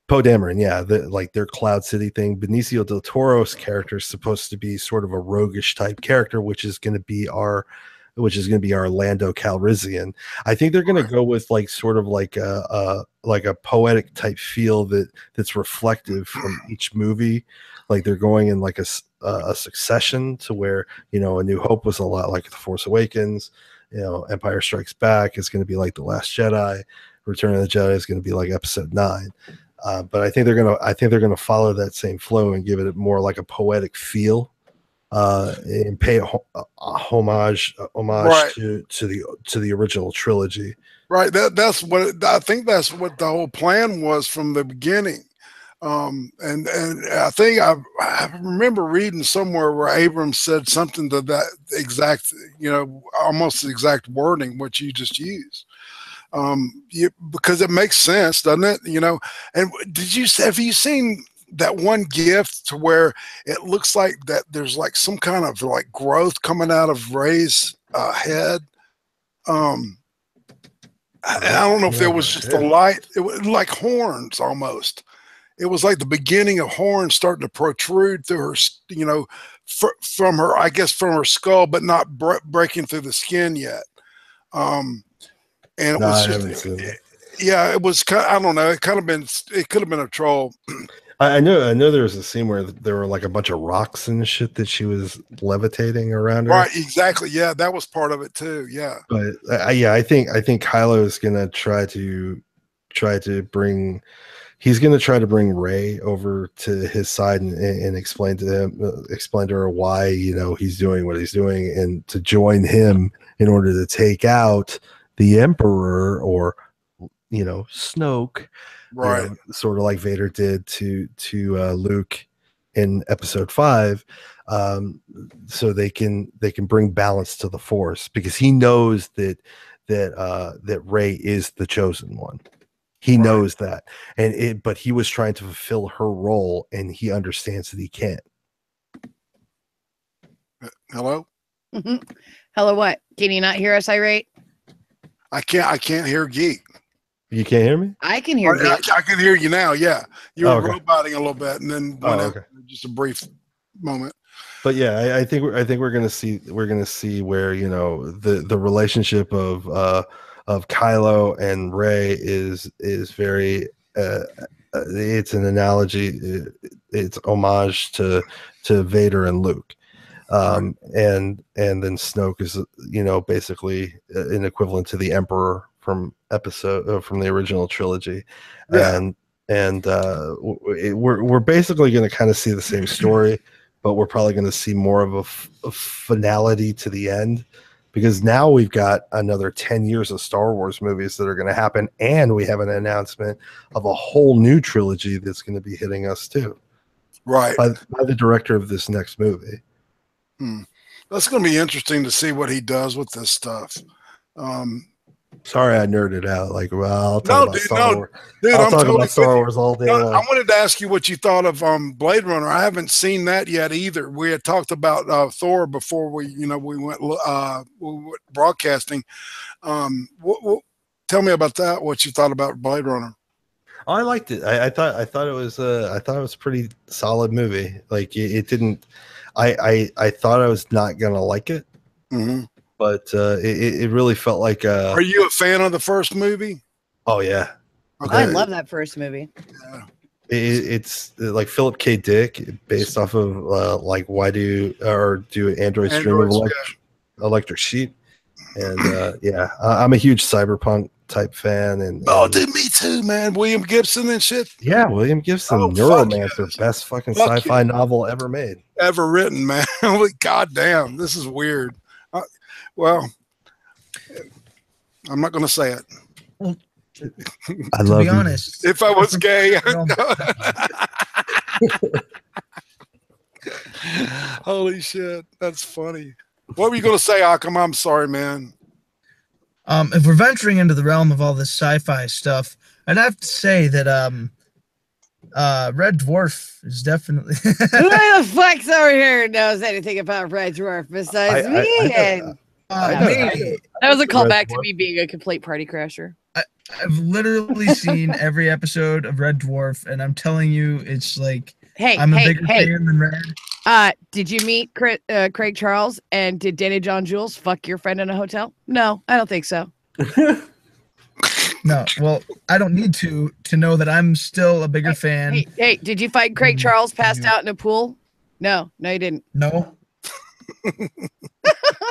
Poe Dameron, yeah, their Cloud City thing. Benicio del Toro's character is supposed to be sort of a roguish type character, which is going to be our Lando Calrissian. I think they're going to go with like sort of like a poetic type feel that's reflective from each movie. Like they're going in like a succession to where, A New Hope was a lot like The Force Awakens. Empire Strikes Back is going to be like The Last Jedi. Return of the Jedi is going to be like Episode 9. But I think they're gonna follow that same flow and give it more like a poetic feel, and pay homage right. to the original trilogy. Right. That's what I think. That's what the whole plan was from the beginning. And I think I remember reading somewhere where Abrams said something to that exact, almost the exact wording what you just used. Because it makes sense, doesn't it? And have you seen that one gift to where it looks like that there's like some kind of like growth coming out of Rey's head? I don't know if there was just a light. It was like horns almost. It was like the beginning of horns starting to protrude through her, from her, I guess, from her skull, but not breaking through the skin yet. And it was just, yeah, it was kind of, I don't know. It could have been a troll. I know there was a scene where there were like a bunch of rocks and shit that she was levitating around her. Right, exactly. Yeah, that was part of it too. Yeah. But yeah, I think Kylo is gonna try to bring. He's gonna try to bring Rey over to his side and explain to her why he's doing what he's doing, and to join him in order to take out the Emperor, or Snoke. Right. Sort of like Vader did to Luke in Episode 5, so they can bring balance to the Force, because he knows that Rey is the chosen one. He knows that, but he was trying to fulfill her role, and he understands that he can't. Hello. Hello. What? Can you not hear us, Irate? I can't hear Geek. You can't hear me? I can hear you. I can hear you now. Yeah, you were okay. roboting a little bit, and then went out okay. for just a brief moment. But yeah, I think we're gonna see where the relationship of Kylo and Rey is very it's an analogy. It's homage to Vader and Luke. And then Snoke is basically an equivalent to the Emperor from the original trilogy. Yeah. and we're basically going to kind of see the same story, but we're probably going to see more of a finality to the end, because now we've got another 10 years of Star Wars movies that are going to happen, and we have an announcement of a whole new trilogy that's going to be hitting us too, Right. by the director of this next movie. That's going to be interesting to see what he does with this stuff. Sorry, I nerded out. Like, well, I'll talk about Star Wars. Dude, I'll talk about Star Wars all day long. I wanted to ask you what you thought of Blade Runner. I haven't seen that yet either. We had talked about Thor before we went broadcasting. Tell me about that. What you thought about Blade Runner? Oh, I liked it. I thought it was a pretty solid movie. Like it didn't. I thought I was not gonna like it. Mm-hmm. But it really felt like. Are you a fan of the first movie? Oh yeah, okay. I love that first movie. Yeah. It's like Philip K. Dick, based off of like Why Do Androids Dream of Electric Sheep, and yeah, I'm a huge cyberpunk type fan, and dude, me too, man. William Gibson and shit. Yeah, William Gibson, Neuromancer, best fucking sci-fi novel ever made, ever written, man. God damn, this is weird. Well, I'm not going to say it. Well, I love to be honest, if I was gay. Holy shit, that's funny. What were you going to say, Akam? I'm sorry, man. If we're venturing into the realm of all this sci-fi stuff, I'd have to say that Red Dwarf is definitely. Who the fuck's over here knows anything about Red Dwarf besides me? That was a callback to me being a complete party crasher. I've literally seen every episode of Red Dwarf, and I'm telling you, it's like I'm a bigger fan than Red. Did you meet Craig Charles, and did Danny John Jules fuck your friend in a hotel? No, I don't think so. No, well, I don't need to know that I'm still a bigger fan. Hey, did you find Craig Charles passed out in a pool? No, you didn't. No.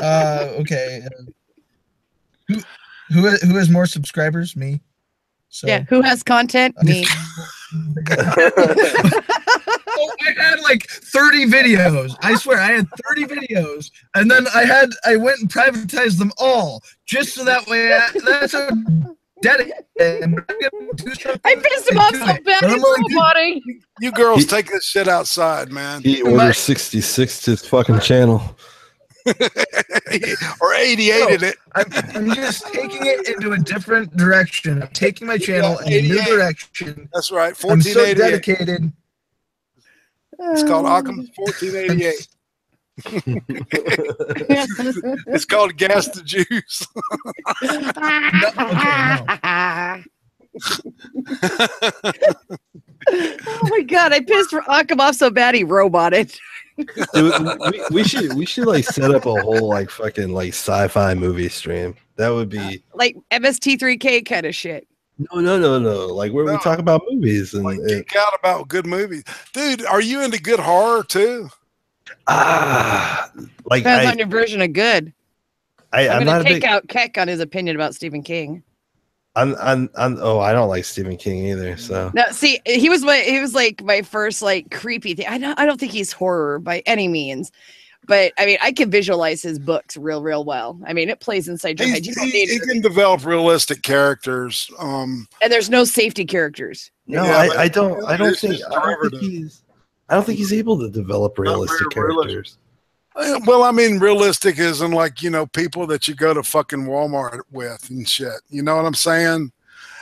Okay. Who has more subscribers? Me. So yeah, who has content? Me. I had like 30 videos. I swear I had 30 videos, and then I went and privatized them all just so that way that's how dedicated. I pissed him off so bad. Like, you girls take this shit outside, man. He ordered 66 to his fucking channel. Or 88 in it. I'm just taking it into a different direction. I'm taking my channel in a new direction. That's right. 1488. I'm so dedicated. It's called Occam 1488. It's called Gas the Juice. Oh my god, I pissed Occam off so bad he roboted. we should like set up a whole like fucking like sci-fi movie stream. That would be like MST3K kind of shit. No. Like where we talk about movies and like geek out about good movies, dude. Are you into good horror too? Like depends on your version of good. I'm not gonna take a big, out Keck on his opinion about Stephen King. oh, I don't like Stephen King either. So No, see, he was like my first like creepy thing. I don't think he's horror by any means, but I mean I can visualize his books real well. I mean it plays inside your head. He can develop realistic characters. And there's no safety characters. no, Yeah, I don't think he's able to develop realistic characters. Well, I mean, realistic isn't like, you know, people that you go to fucking Walmart with and shit. You know what I'm saying?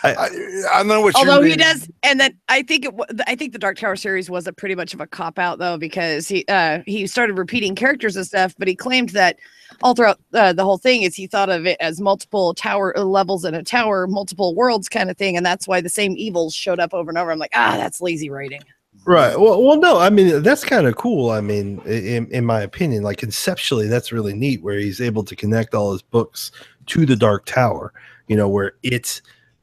I know what you mean. Although he does, and then I think the Dark Tower series was a pretty much of a cop out though, because he started repeating characters and stuff, but he claimed that all throughout the whole thing is he thought of it as multiple tower levels in a tower, multiple worlds kind of thing, and that's why the same evils showed up over and over. I'm like, that's lazy writing. Right. Well, no. I mean, that's kind of cool. I mean, in my opinion, like conceptually, that's really neat. Where he's able to connect all his books to the Dark Tower. You know, where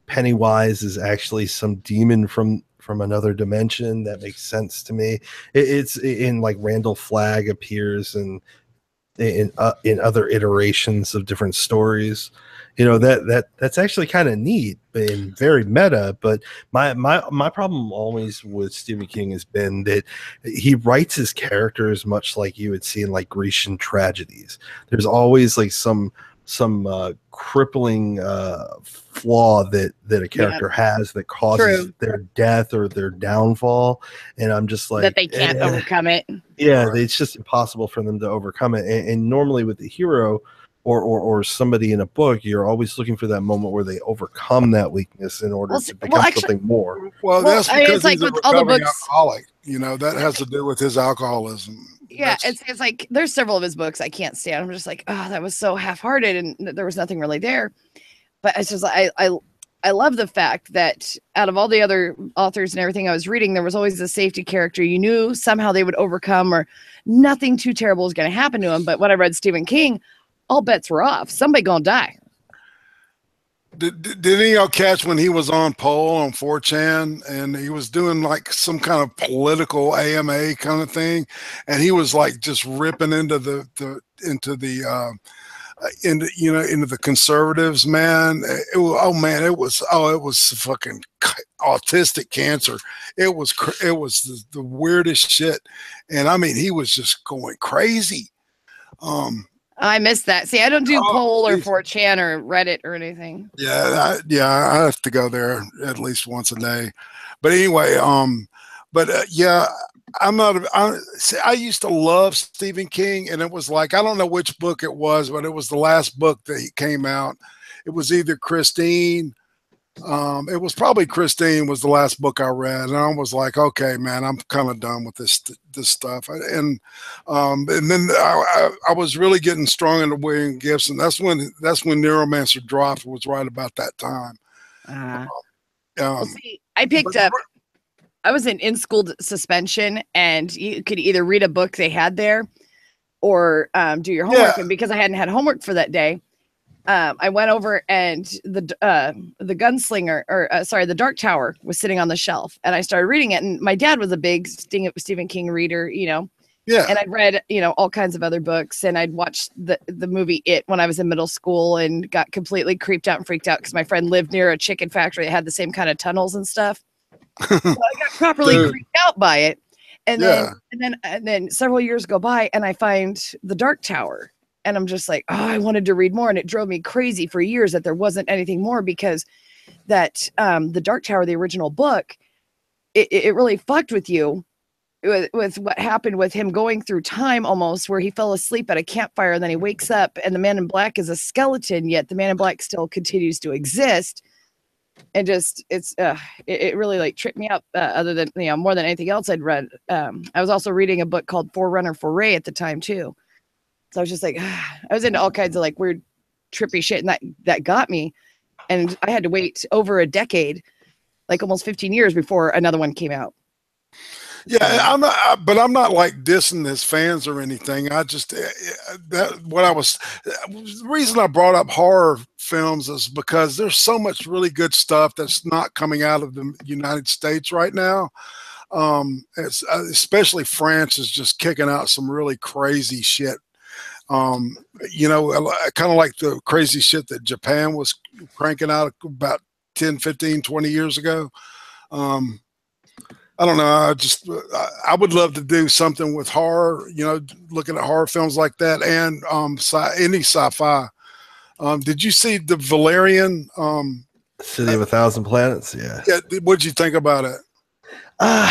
Pennywise is actually some demon from another dimension. That makes sense to me. It's in like Randall Flagg appears in other iterations of different stories. You know, that's actually kind of neat and very meta. But my problem always with Stephen King has been that he writes his characters much like you would see in like Grecian tragedies. There's always like some crippling flaw that a character has that causes their death or their downfall, and I'm just like that they can't overcome it. Yeah, it's just impossible for them to overcome it. And normally with the hero or somebody in a book, you're always looking for that moment where they overcome that weakness in order to become something more. Well, that's because it's like he's with all the books, alcoholic. You know, that has to do with his alcoholism. Yeah, it's like there's several of his books I can't stand. I'm just like, that was so half-hearted, and there was nothing really there. But it's just I love the fact that out of all the other authors and everything I was reading, there was always a safety character. You knew somehow they would overcome, or nothing too terrible was going to happen to him. But when I read Stephen King, all bets were off. Somebody gonna die. Did any of y'all catch when he was on poll on 4chan and he was doing like some kind of political AMA kind of thing, and he was like just ripping into the conservatives, man. It was fucking autistic cancer. It was the weirdest shit, and I mean he was just going crazy. I missed that. See, I don't do poll or 4chan or Reddit or anything. Yeah, I have to go there at least once a day. But anyway, yeah, I used to love Stephen King, and it was like, I don't know which book it was, but it was the last book that he came out. It was either Christine. It was probably Christine was the last book I read, and I was like, okay, man, I'm kind of done with this stuff. And then I was really getting strong into William Gibson. That's when Neuromancer dropped. Was right about that time. See, I picked up. I was in school suspension, and you could either read a book they had there, or do your homework. And because I hadn't had homework for that day, I went over, and the gunslinger, the Dark Tower was sitting on the shelf, and I started reading it. And my dad was a big Stephen King reader, you know. Yeah. And I'd read, all kinds of other books, and I'd watched the movie It when I was in middle school, and got completely creeped out and freaked out because my friend lived near a chicken factory that had the same kind of tunnels and stuff. So I got properly freaked out by it. And then several years go by, and I find the Dark Tower. And I'm just like, I wanted to read more. And it drove me crazy for years that there wasn't anything more, because that the Dark Tower, the original book, it really fucked with you with what happened with him going through time almost, where he fell asleep at a campfire, and then he wakes up and the Man in Black is a skeleton, yet the Man in Black still continues to exist. And just, it really like tripped me up, other than, more than anything else I'd read. I was also reading a book called Forerunner for Ray at the time too. So I was just like, I was into all kinds of like weird, trippy shit, and that got me. And I had to wait over a decade, like almost 15 years, before another one came out. Yeah, but I'm not like dissing his fans or anything. I just the reason I brought up horror films is because there's so much really good stuff that's not coming out of the United States right now. It's especially France is just kicking out some really crazy shit. Um, you know, kind of like the crazy shit that Japan was cranking out about 10, 15, 20 years ago. I don't know. I would love to do something with horror, you know, looking at horror films like that and any sci-fi. Did you see the Valerian? City of a Thousand Planets? Yeah. Yeah. What'd you think about it? I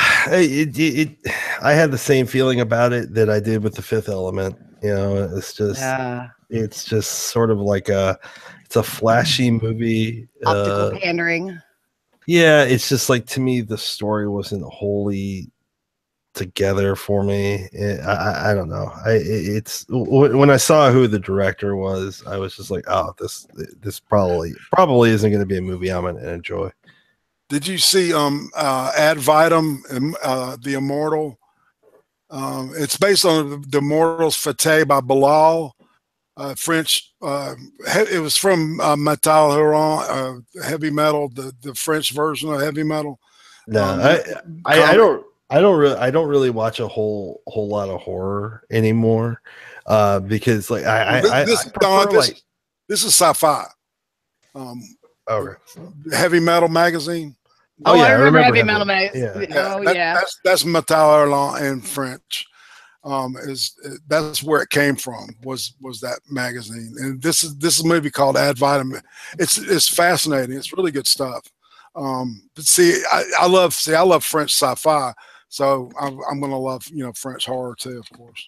had the same feeling about it that I did with The Fifth Element. You know, it's just sort of like it's a flashy movie. Optical pandering. Yeah, it's just like, to me, the story wasn't wholly together for me. I don't know. It's when I saw who the director was, I was just like, oh, this probably isn't going to be a movie I'm going to enjoy. Did you see Ad Vitam, The Immortal? It's based on The Immortals Fateh by Bilal, French. It was from Metal Huron, heavy metal, the French version of heavy metal. No, I don't really watch a whole lot of horror anymore, because like this is sci-fi. Okay. Heavy Metal magazine. Oh, yeah, I remember Heavy Metal magazine. Yeah. That's Metal Huron in French. That's where it came from, was that magazine. And this is a movie called Ad Vitam. It's fascinating. It's really good stuff. But see, I love French sci-fi, so I'm gonna love, you know, French horror too, of course.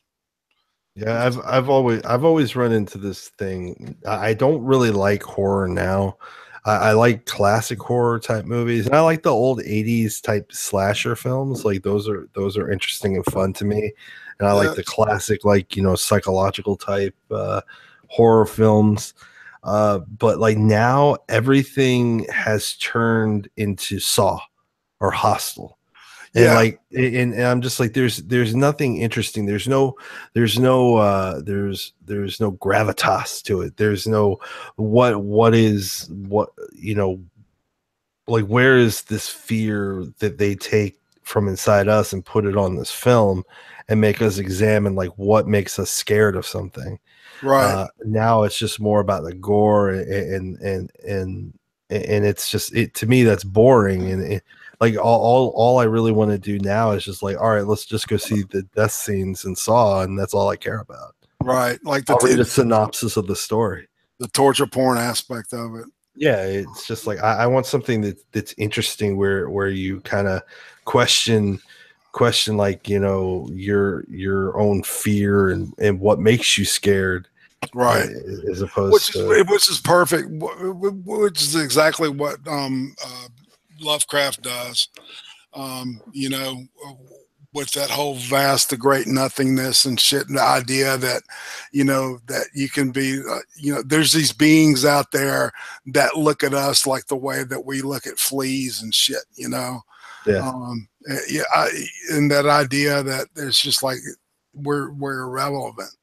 Yeah, I've always run into this thing. I don't really like horror now. I like classic horror type movies, and I like the old 80s type slasher films. Like those are interesting and fun to me. And I like the classic, like, you know, psychological type horror films. But like now everything has turned into Saw or Hostel. And like, and I'm just like, there's nothing interesting. There's no gravitas to it. There's no, you know, like, where is this fear that they take from inside us and put it on this film and make us examine, like, what makes us scared of something. Right. Now it's just more about the gore and it's just, to me, that's boring. And like all I really want to do now is just like, all right, let's just go see the death scenes in Saw, and that's all I care about. Right. Like I'll read a synopsis of the story. The torture porn aspect of it. Yeah, it's just like I want something that's interesting, where you kind of question, like, you know, your own fear and what makes you scared. Right. As opposed to which is perfect, which is exactly what Lovecraft does. You know, with that whole vast, the great nothingness and shit, and the idea that, you know, that you can be, you know, there's these beings out there that look at us like the way that we look at fleas and shit, you know. Yeah. And that idea that it's just like we're irrelevant.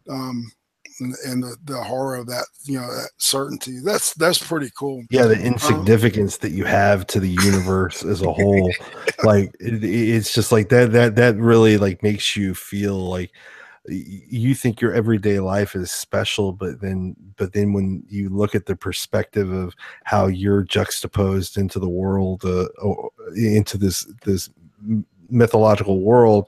And the horror of that, you know, that certainty, that's pretty cool. Yeah, the insignificance that you have to the universe as a whole. Like it's just like that really, like, makes you feel like you think your everyday life is special, but then when you look at the perspective of how you're juxtaposed into the world, into this mythological world,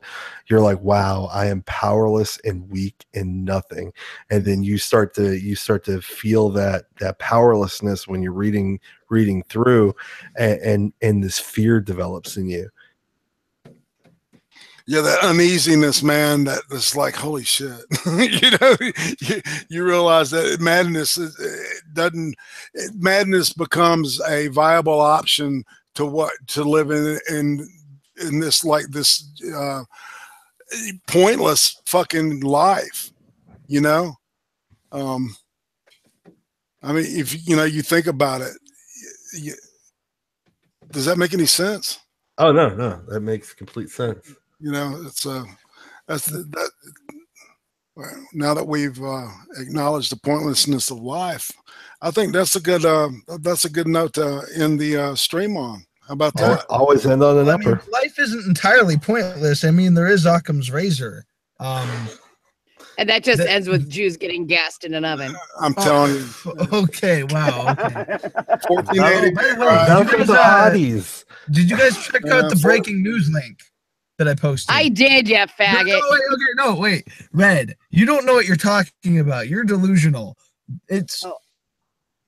you're like, wow, I am powerless and weak and nothing. And then you start to feel that powerlessness when you're reading through, and this fear develops in you. Yeah, that uneasiness, man, that's like, holy shit. You know, you realize that madness becomes a viable option to live in this, like, this pointless fucking life, you know. I mean, if you know, you think about it, does that make any sense? Oh no, that makes complete sense. You know, it's that. Now that we've acknowledged the pointlessness of life, I think that's a good note to end the stream on. How about that? Always end on an upper. I mean, life isn't entirely pointless. I mean, there is Occam's razor. And that just ends with Jews getting gassed in an oven. I'm telling you. Okay, wow. Okay. 1480. Did you guys check out the breaking news link that I posted? I did, you faggot. Wait. Red, you don't know what you're talking about. You're delusional. It's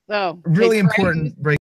really important breaking